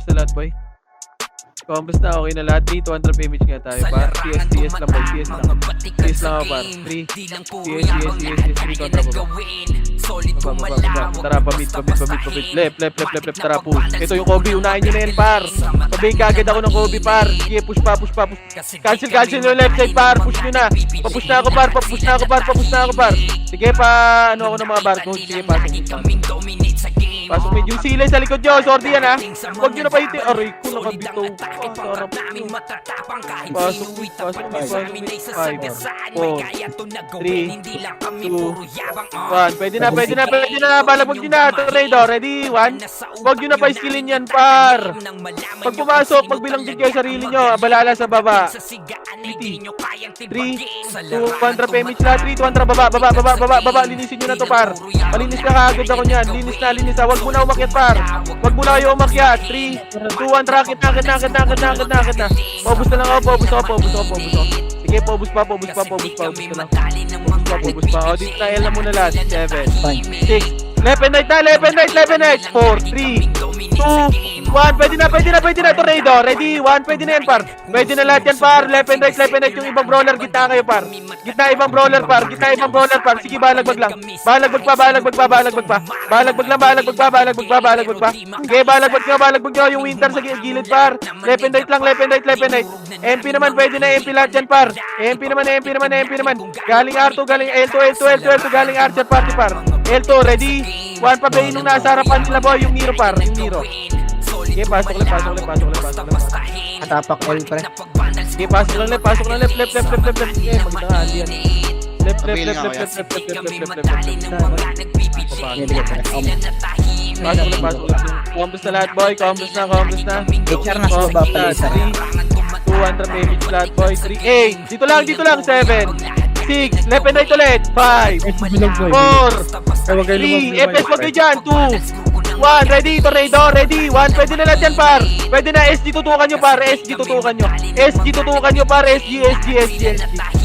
A: na lahat, boy. Compress na, okay na lahat. 3, 200 image nga tayo, par. CS lang, boy. CS lang. CS lang ako, par. 3. CS, 3 kontra baba. Baba. Tara, pamit. Left. Tara, push. Ito yung Kobe, unahin nyo na yan, par. Pabayin ka agad ako ng Kobe, par. Sige, push pa. Cancel yung left side, par. Push nyo na. Papush na ako, par. Sige, ano ako ng mga barcode. Sige, pasok medyo yung sila sa likod nyo. Sorry yan, ha. Huwag nyo na pa iti. Aray ko, nakabitaw. Sarap. Pasok. 5, 4, 3, 2, 1. Pwede na. Balagbag nyo na. Tornado, ready? 1. Huwag nyo na pa skillin yan, par. Pag pumasok, magbilang din kayo sarili nyo. Balala sa baba. 3, 2, 1, image lahat. 3, 2, baba. Linisin nyo na to, par. Malinis na kaagad ako nyan. Linis na. Huwag mo na umakyat, par. Huwag mo na kayo umakyat. 3, 2, 1, rakit na. Paubos na lang ako. Sige, paubos pa. Paubos pa. O, dito na, L na muna lahat. 7, 6, left and right. 4, 3, 2, 1. Pwede na. Tornado. Ready? 1. Pwede na yan, par. Pwede na lahat yan, par. Left and right. Yung ibang brawler, gitna kayo, par. Gitna ibang brawler, par. Sige, balagbag lang. Balagbag pa. Okay, balagbag nyo. Yung winter sa gilid, par. Left and right. MP naman, pwede na MP lahat yan, par. MP naman. Galing R2, galing L2. Galing Archer party, par. L2, ready? 1, pabayin nung nasa harapan nila, boy. Yung Nero, par. Sige, pasok ulit.
C: Atapak L, pre.
A: Sige, pasok lang left. Sige, maganda nga, yan. Left. Pasok ulit. Compress na lahat, boy. Compress na.
C: HR na sa baba pala isa.
A: 3, 200 image lahat, boy. 3, 8. Dito lang. 7, 6, left and right ulit. 5, 4, 3, FS wag kayo dyan. 2, 1, ready, tornado, ready. 1, pwede na lahat yan, par. Pwede na, SG tutukan nyo, par. SG tutukan nyo, par. SG.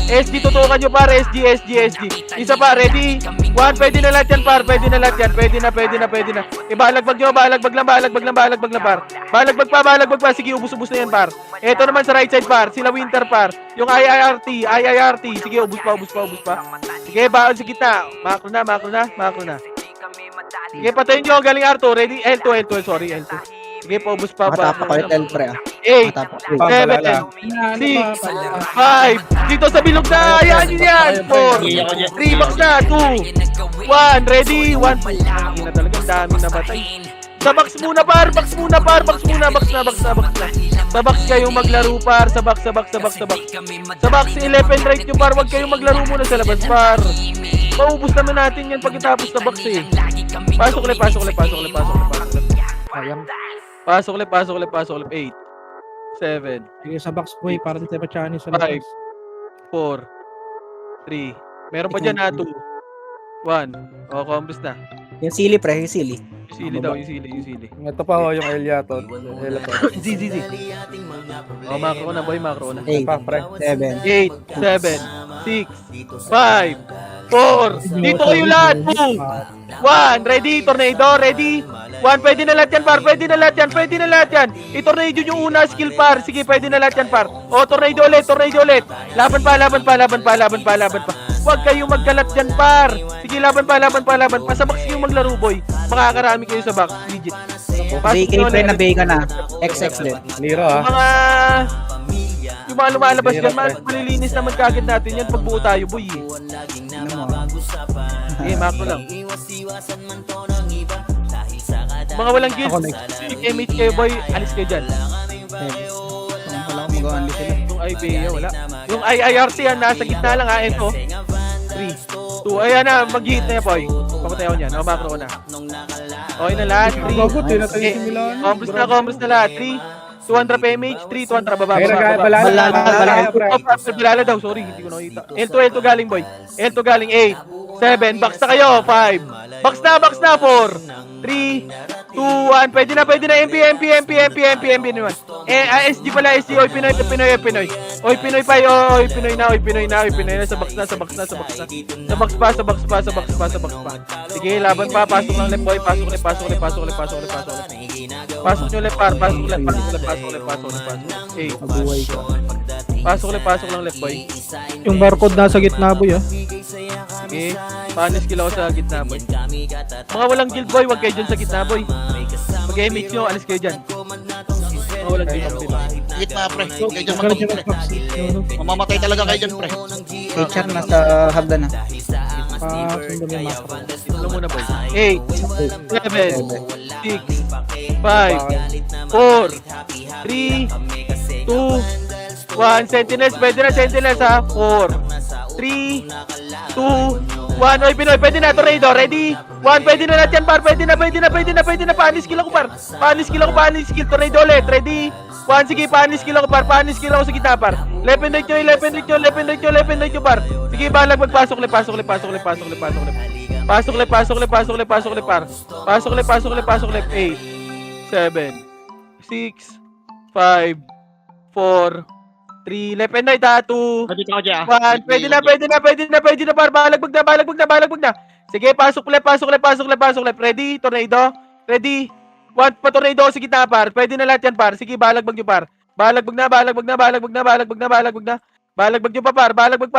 A: SG tutukan nyo, par. SG. Isa pa, ready. 1, pwede na lahat yan, par. Pwede na. Balagbag nyo, balagbag lang, par. Balagbag pa. Sige, ubus na yan, par. Ito naman sa right side, par. Sila winter, par. Yung IIRT. Sige, ubus pa. Sige, baon sa gitna. Macro na. Sige, patayin nyo. Galing R2. Ready? L2. Sige, paubos pa.
C: Atapak ulit L, pre.
A: 8, 7, 6, 5. Dito sa bilog na. Ayan yun yan. 4, 3, box na. 2, 1. Ready? 1, 2. Ina talagang dami na batay. Sa box muna, par. Box na. Sa box kayong maglaro, par. Sa box. Sa box, left and right nyo, par. Huwag kayong maglaro muna sa labas, par. Maubos naman natin yan pagkatapos sa box, eh. Pasok ulit.
E: Sayang.
A: Pasok ulit. 8, 7,
E: Sige sa box, boy. Para di tayo pa-chani sa
A: 5,
E: labas.
A: 4, 3. Meron pa dyan na 2, 1. O, compress na.
C: Yung sili, pre. Yung sili.
A: Yung sili.
E: Ito pa ho, yung Eliaton.
A: Z. O, macro na, boy.
C: 8, 7.
A: 8, 7, 6, 5, 4. Dito kayo lahat. 2, 1. Ready? Tornado. Ready? 1. Pwede na lahat yan, par. Pwede na lahat yan. I-tornado yung una skill, par. Sige, pwede na lahat yan, par. O, tornado ulit. Laban pa. Huwag kayong magkalat dyan, par. Sige, laban pa. Sa box kayong maglaro, boy. Makakarami kayo sa box. Legit.
C: BK, pre, na BK na. XX din.
E: Nero, ha?
A: Yung mga lumalabas dyan, malilinis naman kagad natin yan pag buo tayo, boy. Macro lang. Mga walang guild, image kayo, boy, alis kayo dyan.
C: Wala akong magawa sila.
A: Yung IBA, wala. Yung IIRT yan, nasa gitna lang, ha. Ito. 3, 2, ayan na, mag-hit na yan, boy. Pamatay ako niyan, macro ko na. Okay na lahat, 3. Compress na lahat, 3, 200 PMH, 3, 200 baba. Balala daw, sorry, hindi ko nakita. L2 galing, boy. L2 galing, 8, 7, box na kayo, 5. Box na, 4, 3, 2, 1. Pwede na. MP naman. SG pala, SG. Oy, Pinoy. Oy, Pinoy pa. Oy, Pinoy na. Sa box na. Sa box pa. Sige, laban pa. Pasok lang left, boy. Pasok ulit. Pasok nyo left, par. Pasok ulit. Okay.
C: Mabuhay ka.
A: Pasok lang left, boy.
E: Yung barcode nasa gitna boy ah.
A: Okay. Panis kill ako sa gitna, boy. Mga walang guild, boy. Huwag kayo dyan sa gitna, boy. Mag-mix nyo. Alis kayo dyan. Mga walang guild, boy.
H: Gitna, pre. Kayo dyan matulog, pre. Mamamatay talaga kayo dyan, pre.
C: Kay Char nasa hagdan na.
E: Sundan yung mask.
A: Ano muna, boy? 8, 7, 6, 5, 4, 3, 2, 1. Sentinels. Pwede na, Sentinels, ha? 4, 3, 2, 1. Oy, Pinoy. Pwede na. Tornado. Ready? 1. Pwede na natin, par. Pwede na. Panis kill ako, par. Panis kill. Tornado ulit. Ready? 1. Sige, panis kill ako, par. Panis kill ako sa gitna, par. Left and right nyo, par. Sige, balag magpasok ulit. Pasok ulit, par. Pasok ulit. 8, 7, 6, 5, 4, 3, left and right, 2,
G: Dito ako dyan.
A: 1. Pwede na, par. Balagbag na. Sige, pasok ulit. Ready? Tornado. Ready? 1 pa tornado sa gitna, par. Pwede na lahat yan, par. Sige, balagbag nyo, par. Balagbag na. Balagbag nyo pa, par. Balagbag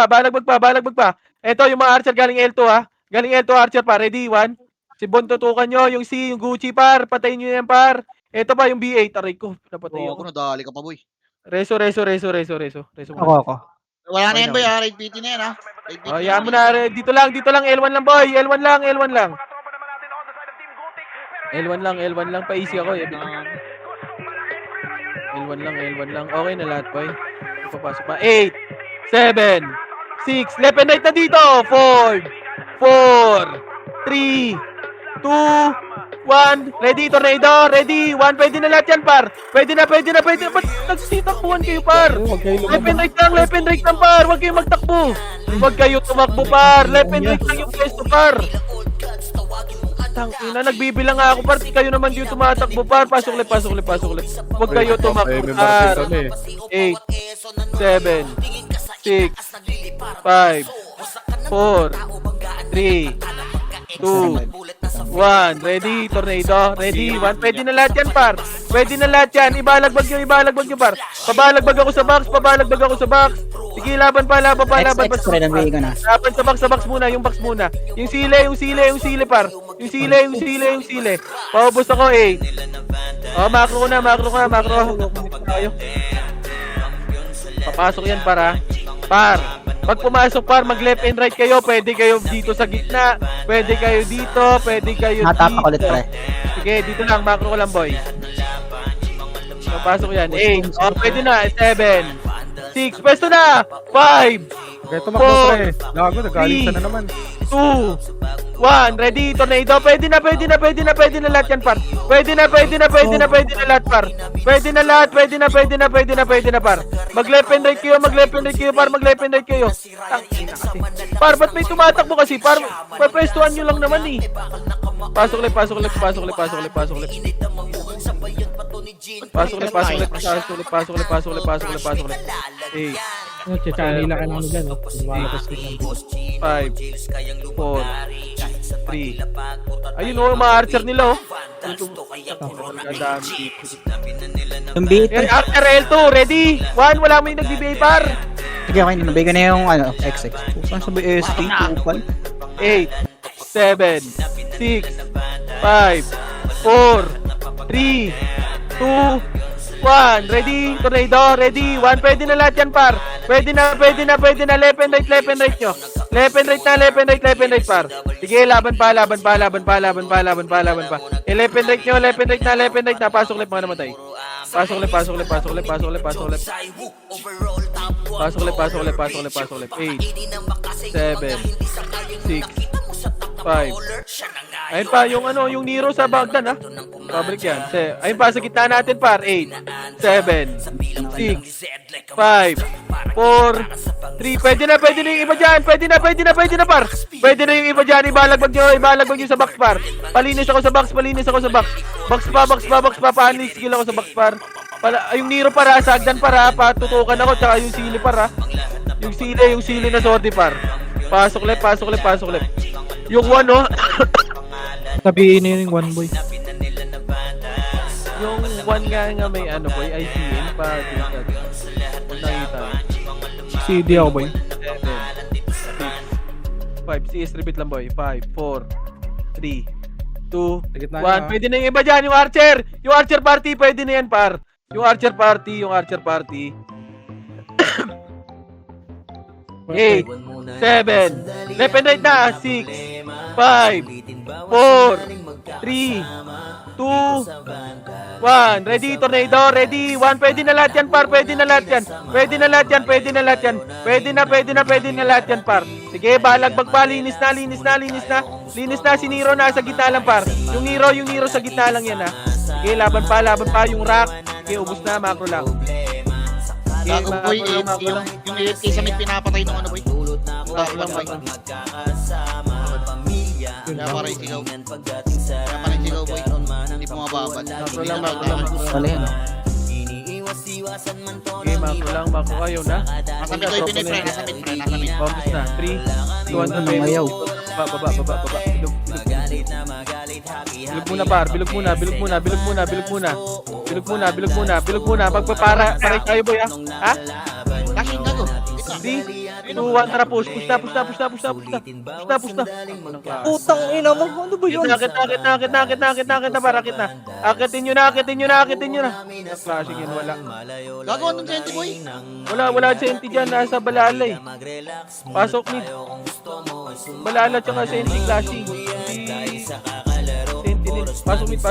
A: pa. Eto, yung mga archer galing L2, ha. Galing L2 archer, par. Ready? 1. Si Bon, tutukan nyo. Yung C, yung Gucci, par. Patayin nyo yan, par. Eto pa, yung B8. Aray ko. Napatay
H: Oo,
A: ako.
H: ako nadali ka pa, boy.
A: Reso.
E: Ako.
H: Wala na yan, boy, ha? Raid PT na yan, ha? Raid PT
A: Oh, yan mo na. Dito lang. L1 lang, boy. L1 lang. Pa-easy ako, eh. L1 lang. Okay na lahat, boy. Papasok pa. 8, 7, 6. Left and right na dito. 4, 3, 2, 1. Ready, tornado. Ready. 1. Pwede na lahat yan, par. Pwede na. Ba't nagsitakbuhan kayo, par? Left and right lang, par. Huwag kayong magtakbo. Huwag kayo tumakbo, par. Left and right lang yung pwesto, par. Tangina, nagbibilang nga ako, par. Di kayo naman yung tumatakbo, par. Pasok ulit. Huwag kayo tumakbo, par. 8, 7, 6, 5, 4, 3, 2, 1. Ready, tornado. Ready, 1. Pwede na lahat yan, par. Ibalagbag nyo, par. Pabalagbag ako sa box. Sige, laban pa.
C: X pre, nabigay ko na.
A: Laban sa box muna, yung box muna. Yung sile, par. Yung sile. Paubos ako, 8. Oh, macro ka. Papasok yan, para. Par. Pag pumasok, par, mag left and right kayo. Pwede kayo dito sa gitna. Pwede kayo dito.
C: Natapak ulit pre.
A: Sige, dito lang. Macro ko lang, boy. Papasok yan. 8. Oh, pwede na. 7. 6. Pwesto na. 5.
E: Kaya tumakbo pre. Gago, nagalitan na naman.
A: 2, 1. Ready, tornado. Pwede na lahat yan, par. Pwede na lahat, par. Pwede na, par. Mag left and right kayo, par. Tangina kasi. Par, ba't may tumatakbo kasi, par? Pwestuhan nyo lang naman, eh. Pasok ulit. Eh.
E: Chichanila ka naman dyan.
A: 5, 4, 3. Ayun, oh, mga archer nila, oh.
C: Yung B8 pre.
A: Archer L2, ready? 1, wala mo yung nagbibigay, par.
C: Sige, okay. Nabigay ko na yung XX. Saan sabi ST?
A: 8, 7, 6, 5, 4, 3, 2, 1. Ready? Tornado. Ready? 1. Pwede na lahat yan, par. Pwede na. Left and right nyo. Left and right, par. Sige, laban pa. Left and right nyo. Pasok ulit, mga namatay. Pasok ulit. 8, 7, 6, 5. Ayun pa, yung Nero sa Bagdan, ha? Pabrik yan. Ayun pa, sa gitna natin, par. 8, 7, 6, 5, 4, 3, pwede na yung iba dyan. Pwede na, par. Pwede na yung iba dyan. Ibalagbag nyo sa box, par. Palinis ako sa box. Box pa. Paanis skill ako sa box, par. Yung Nero, para, sagdan, para. Patutukan ako, tsaka yung sili, para. Yung sili na sorti, par. Pasok left. Yung 1, no?
E: Tabihin na yung one boy.
A: Yung 1 nga may ano, boy, ICN, pa. Nakita.
E: CD ako boy.
A: 5, CS repeat lang, boy. 5, 4, 3, 2,
E: Gitna
A: 1. Pwede na yung iba dyan, yung Archer. Yung Archer party, pwede na yan, par. Yung Archer party. 8, 7, left and right na. 6, 5, 4, 3, 2, 1. Ready, Tornado. Ready. 1. Pwede na lahat yan, par. Pwede na lahat yan, par. Sige, balagbag pa. Linis na. Si Nero nasa gitna lang, par. Yung Nero sa gitna lang yan, ha. Sige, laban pa. Yung Rock. Sige, ubus na. Macro lang. Sige,
H: Gago boy,
A: macro lang.
H: yung AFK sa may pinapatay ng ano boy. Gago lang boy. Kaya para yung sigaw. Boy. Hindi pumababad.
A: Macro lang.
C: Wala yan.
A: Sige, macro ayaw na.
H: Nasa mid boy, pinay pre. Nasa mid.
A: Bombs na. 3, 2, 1,
C: Ano nang ayaw?
A: Baba. Bilog muna, par. Bilog muna. Pagpapara tayo, boy, ha? Ha?
H: Flashing gago.
A: 3, 2, 1, tara, push na.
F: Putang ina mo, ano ba yun?
A: Akit na, par, akit na. Akitin nyo na. Flashing yun, wala.
H: Gago, anong senti boy?
A: Wala senti dyan, nasa balala eh. Pasok mid. Balala tsaka senti, flashing. Senti din. Pasok mid.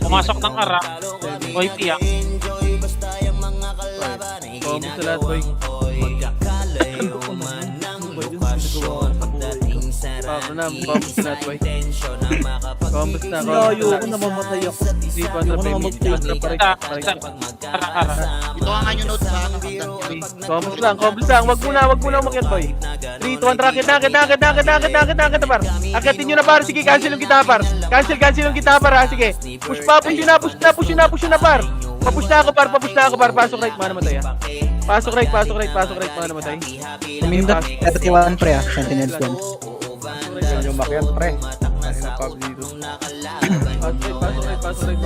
G: Pumasok ng Ara. Boy Pia.
A: Bombs sa lahat, boy. Bombs sa lahat, boy. Bombs na.
F: Ayoko na mamatay ako.
G: Ara.
H: Ito ang anyo note sa ano hanggang.
A: Combos lang. Wag muna umakyat, boy. 3, 2, 1, rocket na, par. Akitin nyo na, par. Sige, cancel yung kita, par. Cancel yung kita, par, ha. Sige. Push yun na, par. Papush na ako, par. Pasok right, mana matay, ha. Pasok right, mana matay.
C: Tumindot 31 pre ah. Sentinel squad.
E: Yung makyat pre.
A: Pasok right.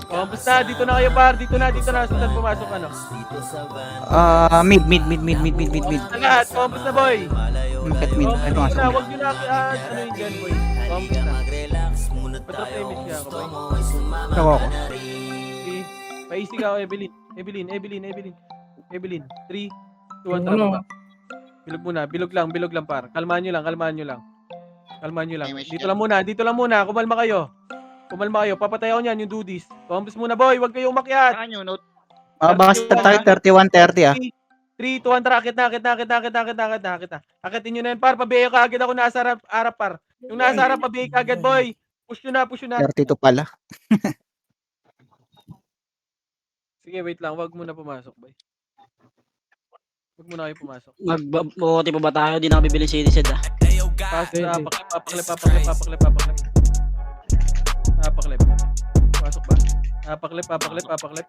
A: Combos na, dito na kayo, par. Dito na. Saan pumasok, ano?
C: Mid.
A: Sa lahat, combos na, boy.
C: Makit mid. Ay, pumasok mid.
A: Wag nyo na, ano yun dyan, boy. Combos na. Patrap na image niya ako, boy.
C: Ako.
A: Paisig ako, Evelyn. 3, 2, 1,
E: Ano?
A: tara. Bilog lang, par. Kalmahan nyo lang. Dito lang muna. Kumalma kayo. Papatay ako niyan, yung dudis. Combos muna, boy. Wag kayong umakyat.
H: Anyo note.
C: Baka sa tayo 31-30 ah.
A: 3, 2, 1, tara. Akit na. Akitin nyo na yan, par. Pabihay ka agad ako nasa harap, par. Yung nasa harap, pabihay ka agad, boy. Push nyo na.
C: 32 pala.
A: Sige, wait lang. Wag muna pumasok, boy. Wag muna kayo pumasok.
I: Magbuti pa ba tayo? Di na ako bibili CDZ ah.
A: Papaklep. Pasok ba? Papaklep.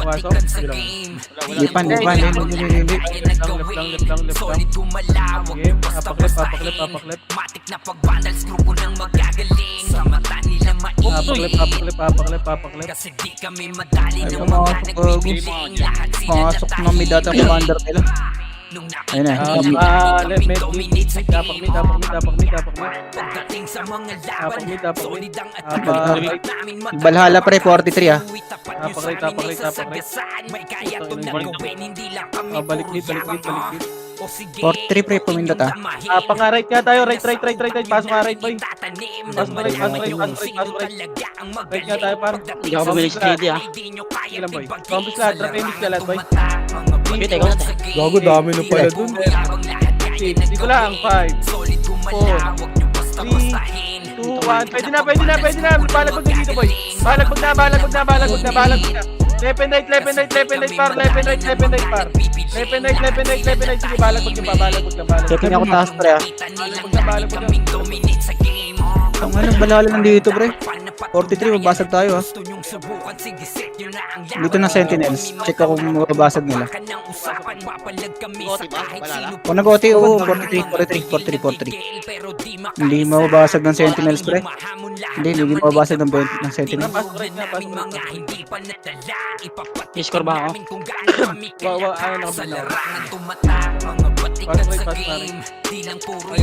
A: Pasok. Sige lang.
C: Hindi pa.
A: Left lang. Game. Papaklep. Papaklep.
C: Ay, pumasok na mid data commander nila. Ayun na.
A: Left mid. Tapak mid.
C: Valhalla pre 43 ah.
A: Balik mid.
C: 43 pre pumindot ah.
A: Pang-right nga tayo. Right. Pasok ka right, boy. Pasok right. Right nga tayo, par.
I: Hindi ako bibili CD ah.
A: Sige lang, boy. Combos lahat. Drop image ka lahat, boy.
I: Wait, ikaw na.
E: Gago, dami na pala dun.
A: Dito lang. 5, 4, 3, 2, 2, 1. Pwede na. Balagbag na dito, boy. Balagbag na. Left and right, par. Left and right, par. Left and right. Sige, balagbag lang.
C: Checking ako taas, pre, ah.
A: Balagbag lang.
C: Ang anong balala nandito, pre? 43, mabasag tayo, ah. Dito na Sentinels. Check ako kung mababasag nila.
H: Gote ba? Wala lang.
C: Kung nag-OT, oo, 43. Hindi mababasag ng Sentinels, pre. Hindi mababasag ng Sentinels.
A: Pass right na.
I: I-score ba ako?
A: Ano na Pass right.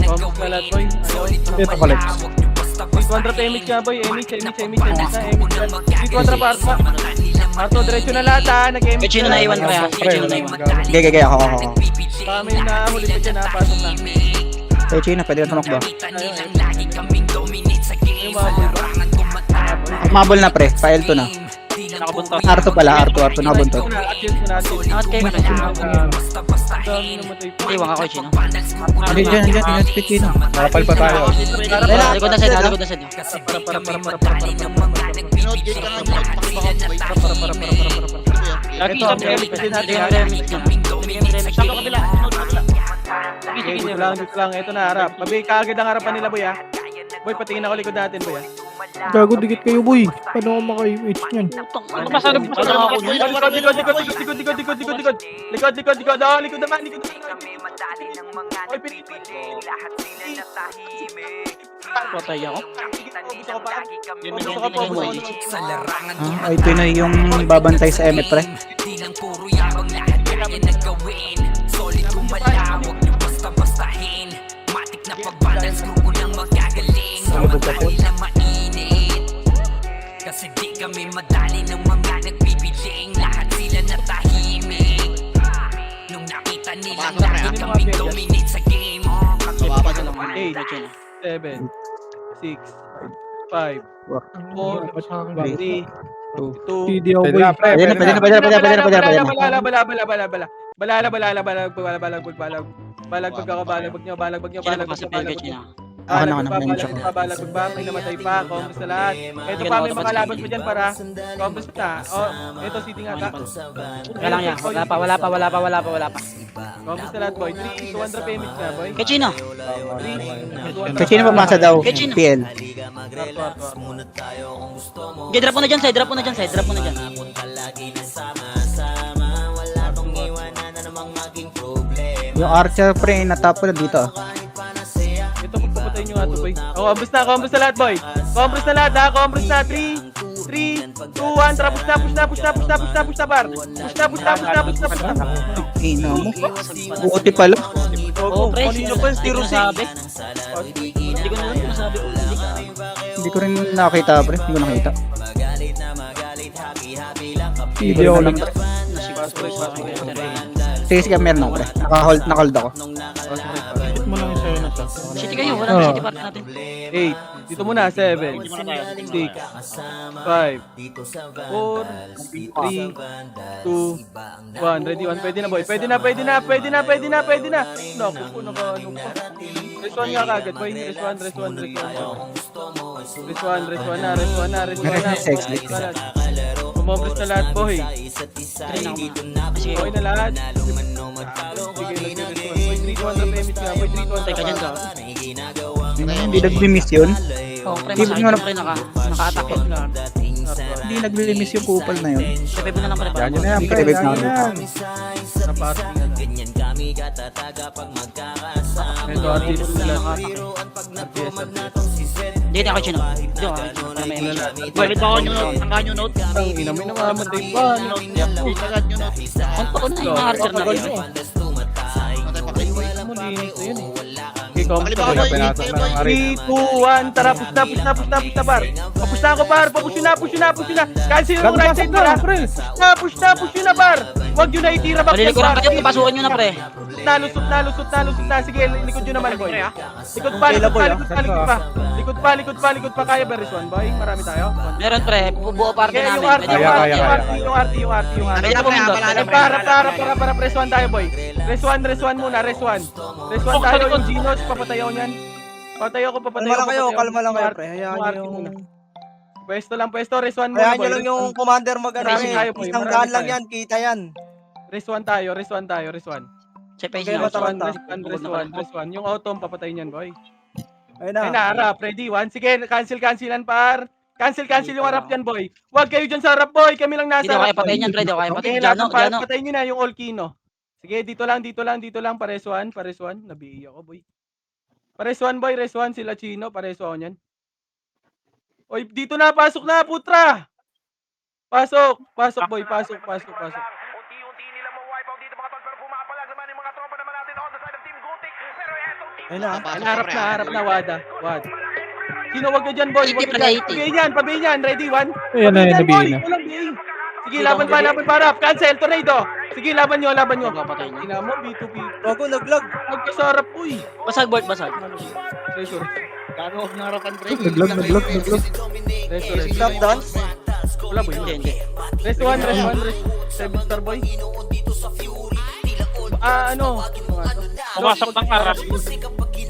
A: Kompas na lahat, boy.
E: Ito collect.
A: 300 damage nga, boy. Emich na. 300 Parto, diretso na lahat, ha. Nag-emich
I: Kachino na iwan, pre, ha? Kachino na iwan.
C: Gaya, ako.
A: Kami na huli pa dyan, ha. Pasok na.
C: Kaya China, pwede na tumakbo.
A: Yung mga bulba.
C: Mabol na, pre. File to na.
I: Nakabuntot.
C: Arto pala, Arto nakabuntot.
A: Adjust na natin.
I: Nakat kayo na.
A: Dami namatay pa.
I: Iwan ka, Chino.
C: Hindi, dyan, yung Chino.
E: Nakapal pa tayo.
I: Likod na side, likod na side.
H: Note gate ka lang. Pakibaka. Wait.
I: Lagi
A: Ito,
I: sa
A: ang emich din natin, ha.
I: Sa kabila.
A: Okay, dito lang. Ito na, harap. Babi, kaagad ang harapan nila, boy, ha. Boy, patingin ako likod natin, boy, ha.
E: Gago, dikit kayo, boy. Paano ako maka-UH niyan?
I: Ano pa sa
A: Likod. Oh, likod naman. Oy,
I: Patay ako.
A: Gusto ko po.
C: Ay, ito na yung babantay sa MF, pre.
D: Kasi di kami madali ng mga nagbibiling. Lahat sila natahimik nung nakita nila na kami dominate sa game.
H: Mababa na lang.
A: 8, 7, 6, 5, 4, 3, 2,
E: TD ako,
C: Pwede
E: boy.
C: na,
A: Balagbag nyo.
I: Chino pa sa pilgate, Chino.
A: Balagbag ba? May namatay pa. Kompres na lahat. Ito pa, may makalaban pa dyan para. Kompres na. Ito, sitting ata.
I: Wala lang yan. Wala pa.
A: Kompres na lahat, boy. 3, 200 payments na, boy.
I: Kachino.
A: 3,
C: Kaya Chino pamasa daw,
I: Kaya Chino.
C: PL.
I: Okay, drop mo na dyan, side. Drop mo na dyan.
C: Yung Archer, pre, natap ko na dito, ah.
A: Ito, magpapatay nyo nga to, boy. Kompres na lahat, boy. Kompres na lahat, ha. Kompres na. 3, 2, 1. Tara, push na, bar. Push na.
C: Ina mo. Buti pala.
I: Oo, pre.
A: Kanino pa yung zero
I: Sabi. Hindi ko na lang masabi.
C: Hindi ko rin nakita, pre. Hindi ko nakita.
E: TD ako lang.
C: Sige, meron ako, pre. Naka-hold ako.
E: Hit mo lang yung sa'yo na siya.
I: City kayo. Wala na city park natin.
A: 8. Dito muna, 7, 6, 5, 4, 3, 2, 1. Ready, 1. Pwede na, boy. Pwede na. Naku po, ano pa. Rest 1 nga kagad, boy. Rest 1 na. Kumompres na lahat, boy. Okay na lahat. Sige, nag-rest 1. Boy, 3-200 PMH nga, boy. 3-200
I: Teka dyan ka.
C: Hindi nag-miss yun.
I: Oo, pre.
C: Hindi mo
I: Masyado pre naka-attack.
C: Hindi nag-miss yung kupal na yun.
I: Revive mo na lang pre.
E: Yan na yan, pre.
C: Revive
E: Yan
C: na.
E: yan.
A: na party na lang. Ito, artist nila.
I: Dito ako Chino. Dito ako. Para may image.
G: Balik ako nyo note. Tanggaan nyo note.
A: Ang ina, may namamatay pa.
G: Tagad nyo note.
I: Ang taon na yung archer na rin.
A: Mo, linis na yun eh. Okay, comment
H: Balik ako,
A: ka.
H: boy.
E: Pinasok na ng arin.
A: 3, 2, 1, tara, push na, bar. Papush na ako, bar. Push na. Kahit sino yung right side, bar. Push na, bar. Huwag yun na itira back.
I: Malilikuran kayo. Pasukan nyo na pre.
A: Lusot na. Sige, likod nyo naman, boy. Likod pa. Kaya ba, Rizwan, boy? Marami tayo.
I: Meron pre. Buo party
A: Kaya
I: namin.
A: yung RT.
I: Kaya po mundo.
A: Para press 1 tayo, boy. Press 1 muna, press 1 tayo, yung Genos, papatay ako niyan. Patay ako, papatay
F: Kalma lang
A: ako.
F: kayo,
A: papatay
F: kalma
A: ako.
F: lang kayo,
A: Umarte-
F: pre. Hayaan
A: umarte
F: nyo
A: muna.
F: yung...
A: Pwesto lang, pwesto. Reswan muna,
F: Hayaan
A: boy.
F: nyo lang yung commander mag-ano,
A: Marami
F: pre.
A: tayo, boy.
F: Isang
A: Marami
F: daan lang
A: tayo.
F: yan, kita yan.
A: Reswan tayo, reswan.
I: Check page
F: Okay,
I: na.
F: mata-mata.
A: Reswan. Yung autumn, papatayin yan, boy.
F: Ayun na.
A: Ay, naharap. Ready, one. Sige, cancelan, par. Cancel yung harap yan, boy. Huwag kayo dyan sa harap, boy. Kami lang
I: Hindi
A: nasa
I: ko kaya
A: harap, boy.
I: patayin yan, pre. Hindi ko kaya
A: Okay,
I: patayin.
A: laban pa.
I: Jano.
A: Patayin nyo na yung Olkino. Sige, dito lang. Pareswan. Nabihi ako, boy. Pareswan, boy. Reswan. Sila Chino. Pareswan yan. Oy, dito na. Pasok na, putra. Pasok, boy. Pasok.
F: Ayun na.
H: Papasok ka,
A: Harap
H: pre.
A: na, Wada. Sino, wag ka dyan, boy. Wag ka dyan. Pabihin yan. Ready, one.
E: Ayan na,
A: Pabihin yan, boy.
E: nabihin na.
A: Walang bihin. Sige, laban pa, harap. Cancel, tornado. Sige, laban nyo.
I: Papatayin niya.
A: Ina mo, B2B.
F: Bago, naglag.
A: Huwag ka sa harap, uy.
I: Basag, Bort, basag.
A: Treasure.
H: Gago, huwag na harapan, pre.
E: Naglag.
A: Treasure.
F: Stop dance.
A: Wala, boy.
I: Hindi.
A: Rest 1. 7-star, boy. Ano?
G: Pumasok ng Ar.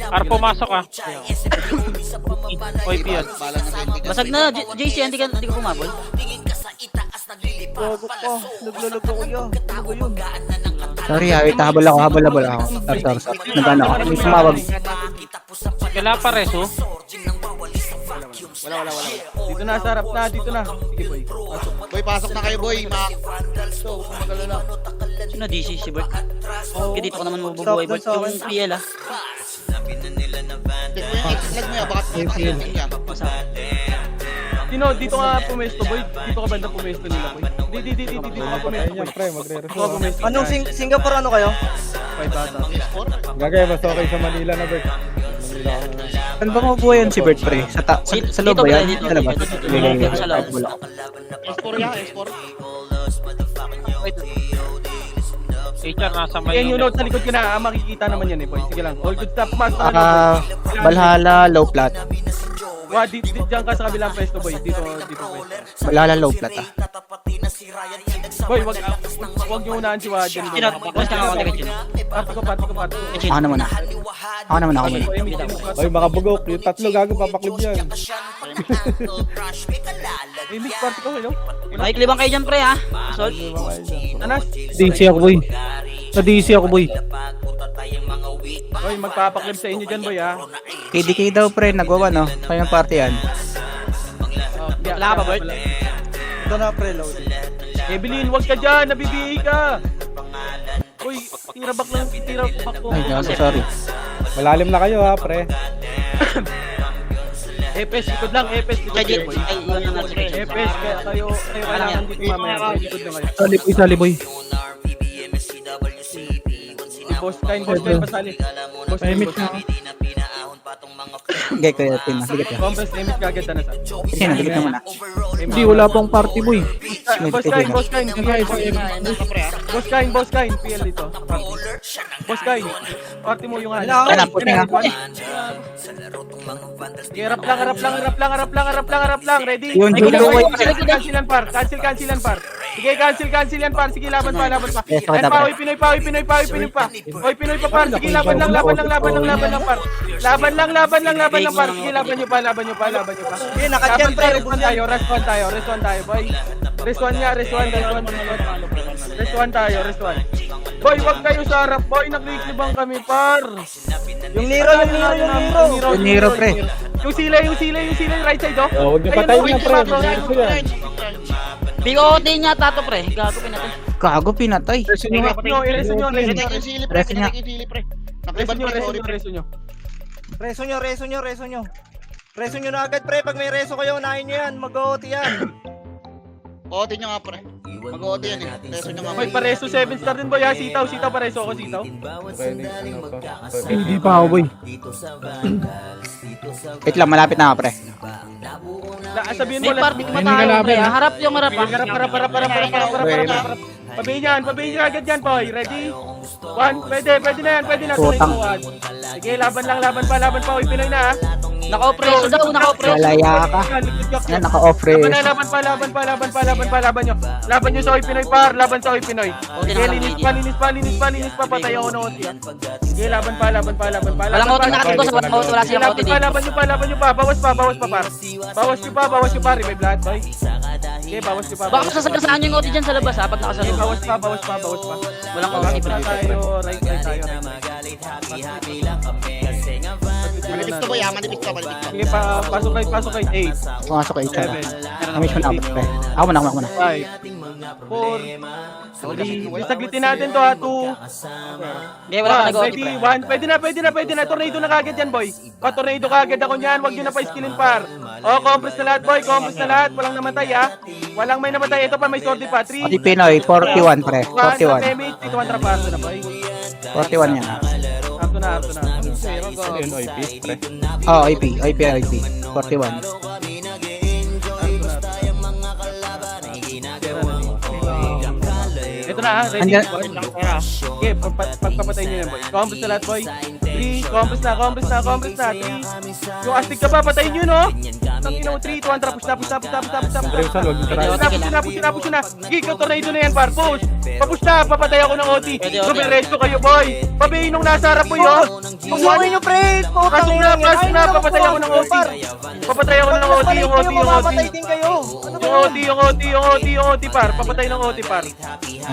G: Ar, pumasok ah. Oy, Pian.
H: Bala ng senti ka.
I: Basag na, JC, hindi ka pumabol.
F: Bago pa. Naglulog ako yun. Ano ba yun?
C: Sorry, wait, habol ako. Sorry. Nagano ako. May sumawag.
G: Kailangan pa reso.
H: Wala.
A: Dito na, sa harap na. Dito na. Sige, boy. Pasok.
H: Boy, pasok na kayo, boy. So, magalala.
I: Sino DC, si Bort? Kaya dito ko naman mabubuhay, Bort. Yung PL ah.
H: Check mo yung X-lag mo yan. Baka tumatakil yan.
A: Sino? Dito ka pumesto, boy. Dito ka banda pumesto nila, boy. Dito ka pumesto, boy.
E: Pre,
A: Dito ka
E: magre-resolve.
A: pumesto.
F: Anong Singapore ano kayo?
A: 5 ata.
E: Gagay, mas okay sa Manila na, Bert. Manila ako na.
C: Saan ba mabuhay yan si Bert, pre? Sa loob ba yan? Sa labas?
I: Dito sa loob.
H: S4 yan, S4.
G: HR nasa may
A: Yan yung note sa likod ko na. Makikita naman yan, boy. Sige lang. All good stuff. Pumasok ka na.
C: Valhalla, low plat.
A: Diyan ka sa kabilang pwesto, boy. Dito pwesto.
C: Valhalla, low plat ah.
A: Boy, wag niyo unahan si Waden.
I: Sino? Basta nga ako taga-chin.
A: Party ko.
C: Ako naman ah. Ako muna.
E: Oy, makabugok. Yung tatlo gago, papaklib yan.
A: Mix party ko, hello?
I: Makiklibang kayo dyan, pre ha. Sol.
A: Anas?
E: DC ako, boy. Sa DC ako, boy.
A: Boy, magpapaklip sa inyo dyan, boy, ha?
C: KDK daw, pre. Nagwawa, no? Kaya ng party yan.
I: Wala ka ba, Bert?
F: Ito na, preload.
A: Evelyn, wag ka dyan! Nabibihi ka! Uy, tirabak ko.
C: Ay, gago, sorry.
E: Malalim na kayo, ha, pre.
A: Epes, likod lang. Epes, likod
I: Kaya
A: kayo,
I: dito,
A: boy.
I: ay, yun ang nasa kitchen.
A: Epes, kayo kailangan dito mamaya. Boy, likod lang kayo.
E: Sali, boy.
A: Boss kain, pasali. Boss kain.
C: Gay ko yung team. Bigat yan.
A: Compress limit kagad na sa.
C: Kasi nabigat naman ah.
E: Hindi, wala pang party, boy.
A: Boss kain. Boss kain. PL dito. Boss kain. Party mo yung ano.
C: Hanap ko nga.
A: Harap lang. Ready?
C: Yun,
A: Cancelan par. Sige, cancel yan par. Sige, laban pa.
C: Yes, okay,
A: Yan pa, oy, Pinoy pa. Oy, Pinoy pa par. Sige, laban lang par. Laban lang par. Sige, laban nyo pa.
F: Sige, nakatyan, pre.
A: Rest one tayo, boy. Rest one tayo. Boy, wag kayo sa harap, boy. Nagliklibang kami, par.
F: Yung Nero.
C: Yung Nero, pre.
A: Yung sila, right side, oh.
E: Oh, huwag niyo patayin na, pre. Merso yan.
I: POT niya tato, pre. Gago pinatay.
C: Gago, pinatay.
A: Ireso nyo.
H: Reso yung sili, pre.
C: Reso niya.
H: Nakliban, pre. Sorry, pre.
F: Reso nyo na agad, pre. Pag may reso kayo, unahin nyo yan. Mag-OT yan.
H: OT nyo nga, pre. Mag-OT yan, eh. Reso nyo nga,
A: Boy,
H: pre.
A: pareso 7 star din, boy. Ha? Sitaw, pareso ako, sitaw.
E: Hindi pa ako, boy.
C: Wait lang, malapit na ako, pre.
A: Sabihin mo
I: May
A: lang.
I: party matayo, pre. Harap yung harap ah.
A: Harap. Pabihin yan agad yan, boy. Ready? One, pwede na yan. Tuloy
C: Putang.
A: mo, one. Sige, laban pa. Uy, Pinoy na, ha?
I: Naka-opreso daw, naka-opreso.
C: Lalaya ka. Yan, naka-off
A: Laban
C: res.
A: na, laban nyo. Laban nyo sa Oy Pinoy, par. Laban sa Oy Pinoy.
I: Okay
A: Sige,
I: na lang,
A: linis pa. Patay ako ng OT. Sige, laban pa.
I: Walang OT nakatid ko sa bawat wala silang OT dito.
A: Laban nyo pa. Bawas pa, par. Bawas nyo pa. Revive lahat, boy. Sige, bawas nyo pa.
I: Baka sasagasaan yung OT dyan sa labas ha, pag
A: Sige,
I: nakasalubong.
A: bawas pa.
I: Walang OT
A: Right
I: pre.
A: tayo, right tayo.
H: Manipis to boy ha, manipis to.
A: Sige, pasok right. 8,
C: Pumasok kayo, Chara.
A: 7,
C: Namiss mo na ako, pre. Ako muna.
A: 5, 4, 3. Saglitin natin to ha, 2,
I: Hindi, wala ka nag-OT
A: Ready,
I: pre.
A: pwede na. Tornado na kagad yan, boy. Tornado kagad ako niyan. Huwag nyo na pa-skillin, par. Compress na lahat, boy. Compress na lahat. Walang namatay, ha. Walang may namatay. Ito pa, may sortie pa. 3,
C: Oti Pinoy, 41, pre. 41.
A: damage. Dito, 1 trapaso na, boy.
C: 41 yan, ha.
A: Arto na.
E: Ano yun, OIP, pre?
C: Oh, IP. 41.
A: Ito na, ha. Ready?
C: Andyan.
A: Okay, pagpapatay nyo yan, boy. Compress na lahat, boy. 3, compress na. 3. Yung astig ka pa, patayin nyo, no? Tangina mo, 3, 2, 1, push na.
E: Rizal, huwag yung try.
A: Push na. Sige, tornado na yan, par. Push. Papush na, papatay ako ng OT.
I: Pwede, okay.
A: Dumiretso kayo, boy. Pabihin nung nasa harap mo yun.
F: Tumawa nyo, pre!
A: Pasok na, papatay ako ng OT. Papatay ako ng OT, yung OT.
F: Mamamatay din kayo. Ano ba?
A: Yung OT, par. Papatay ng OT, par.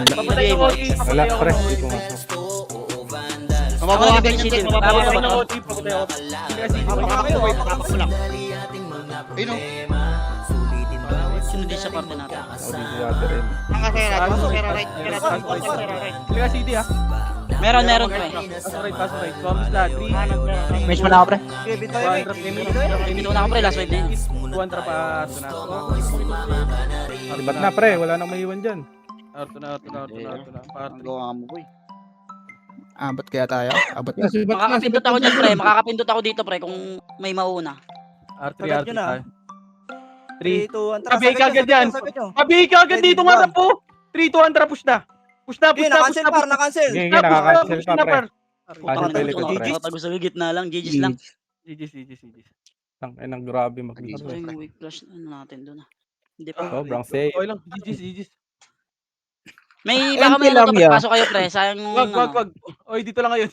A: Papatay ng OT,
E: Wala,
A: papatay ako
E: pre.
A: ng
E: Hindi
A: OT.
E: pumasok.
H: Mababawasan yung check,
A: Papatay
H: mababawasan
A: ng
H: yung
A: OT, papatay ako. Sige,
H: Papak kayo, papak mo lang. Ayun o.
I: Sunod din sa parte natin.
E: Ako din si ate rin.
H: Ang kasera, kasera right. Kasera right.
A: Sige, CD, ha.
I: Meron pre.
A: Pasok right. Comments lahat. 3,
C: Miss mo na ako, pre.
F: Okay, bitaw yun, eh.
I: Limit ko na ako pre, last wave din.
A: 2 trapaso na.
E: Ba't na, pre? Wala nang maiwan dyan.
A: Arto na. Par.
H: Gawa mo boy.
C: Abot kaya tayo? Abot na.
I: Makakapindot ako dyan pre, makakapindot ako dito pre kung may mauna.
A: R3,
F: Sagad nyo na.
A: 3.
F: 3, 2, 1,
A: Sabi ka agad yan. Sabi ka agad dito nga po. 3, 2, 1, push na. Push na.
F: na-cancel, par, na-cancel.
E: Sige, nakaka-cancel
A: Push
E: ka,
A: na,
E: pre.
A: par.
E: Cancel ko, pre.
I: Tago sa gitna lang, GG's lang.
A: GG's.
E: Tang grabe
I: Ito
E: mag-laro.
I: yung weak flash ano natin doon ah. Hindi pa.
E: Sobrang safe.
A: Okay lang. GG's.
I: May baka may
C: lang
I: ano
C: yan.
I: pasok kayo pre, sayang yung
A: Wag. Oy, dito lang kayo.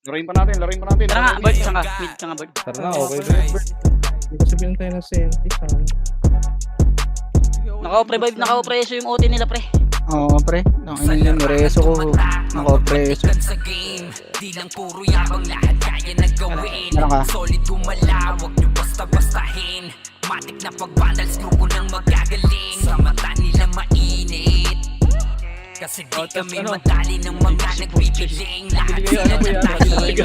H: Laruin pa natin.
I: Tara nga, bird ka nga, mid ka nga bird.
E: Tara na, okay na.
G: Hindi ko sabihin tayo ng senti.
I: Naka-preso yung OT nila pre.
C: Oo, pre. Nang yung reso ko. Naka-preso.
D: Sa game, di lang puro yabang, lahat kaya na gawin.
C: Ano ka?
D: Solid gumala, wag nyo basta-bastahin. Matik na pag-vandals, grupo nang magagaling. Sa mata nila mainit, kasi di kami madali ng mga nagbibiling. Lahat sila natahimik.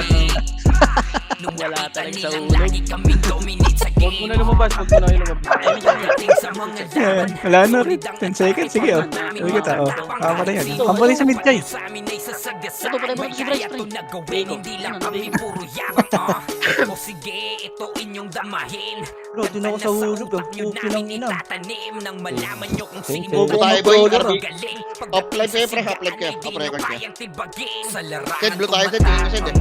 D: Nung nakita nilang lagi kaming dominate sa
A: Huwag mo
D: game.
A: na lumabas.
D: Dating sa mga laban,
C: Wala na rin. 10 seconds. Sige, oh. Sige kita, oh. Kama na yan. Kampali sa mid kayo.
D: sa amin ay sasagasaan.
I: Ito, pre, si Bryce,
D: Kaya
I: pre.
D: ito nagawin, hindi lang kami puro yabang. O sige, ito inyong damahin.
F: Bro, din ako sa hulog, ah.
D: Yun
F: Okay lang
D: namin
F: ina.
D: itatanim nang malaman nyo kung
E: Same,
D: sino
E: same.
H: Tayo, boy.
D: galing.
H: Off-live kayo, pre. Off-live kayo. Off-record kayo.
D: Sa larangan
H: Send blue tayo, send. Tingin ko send eh.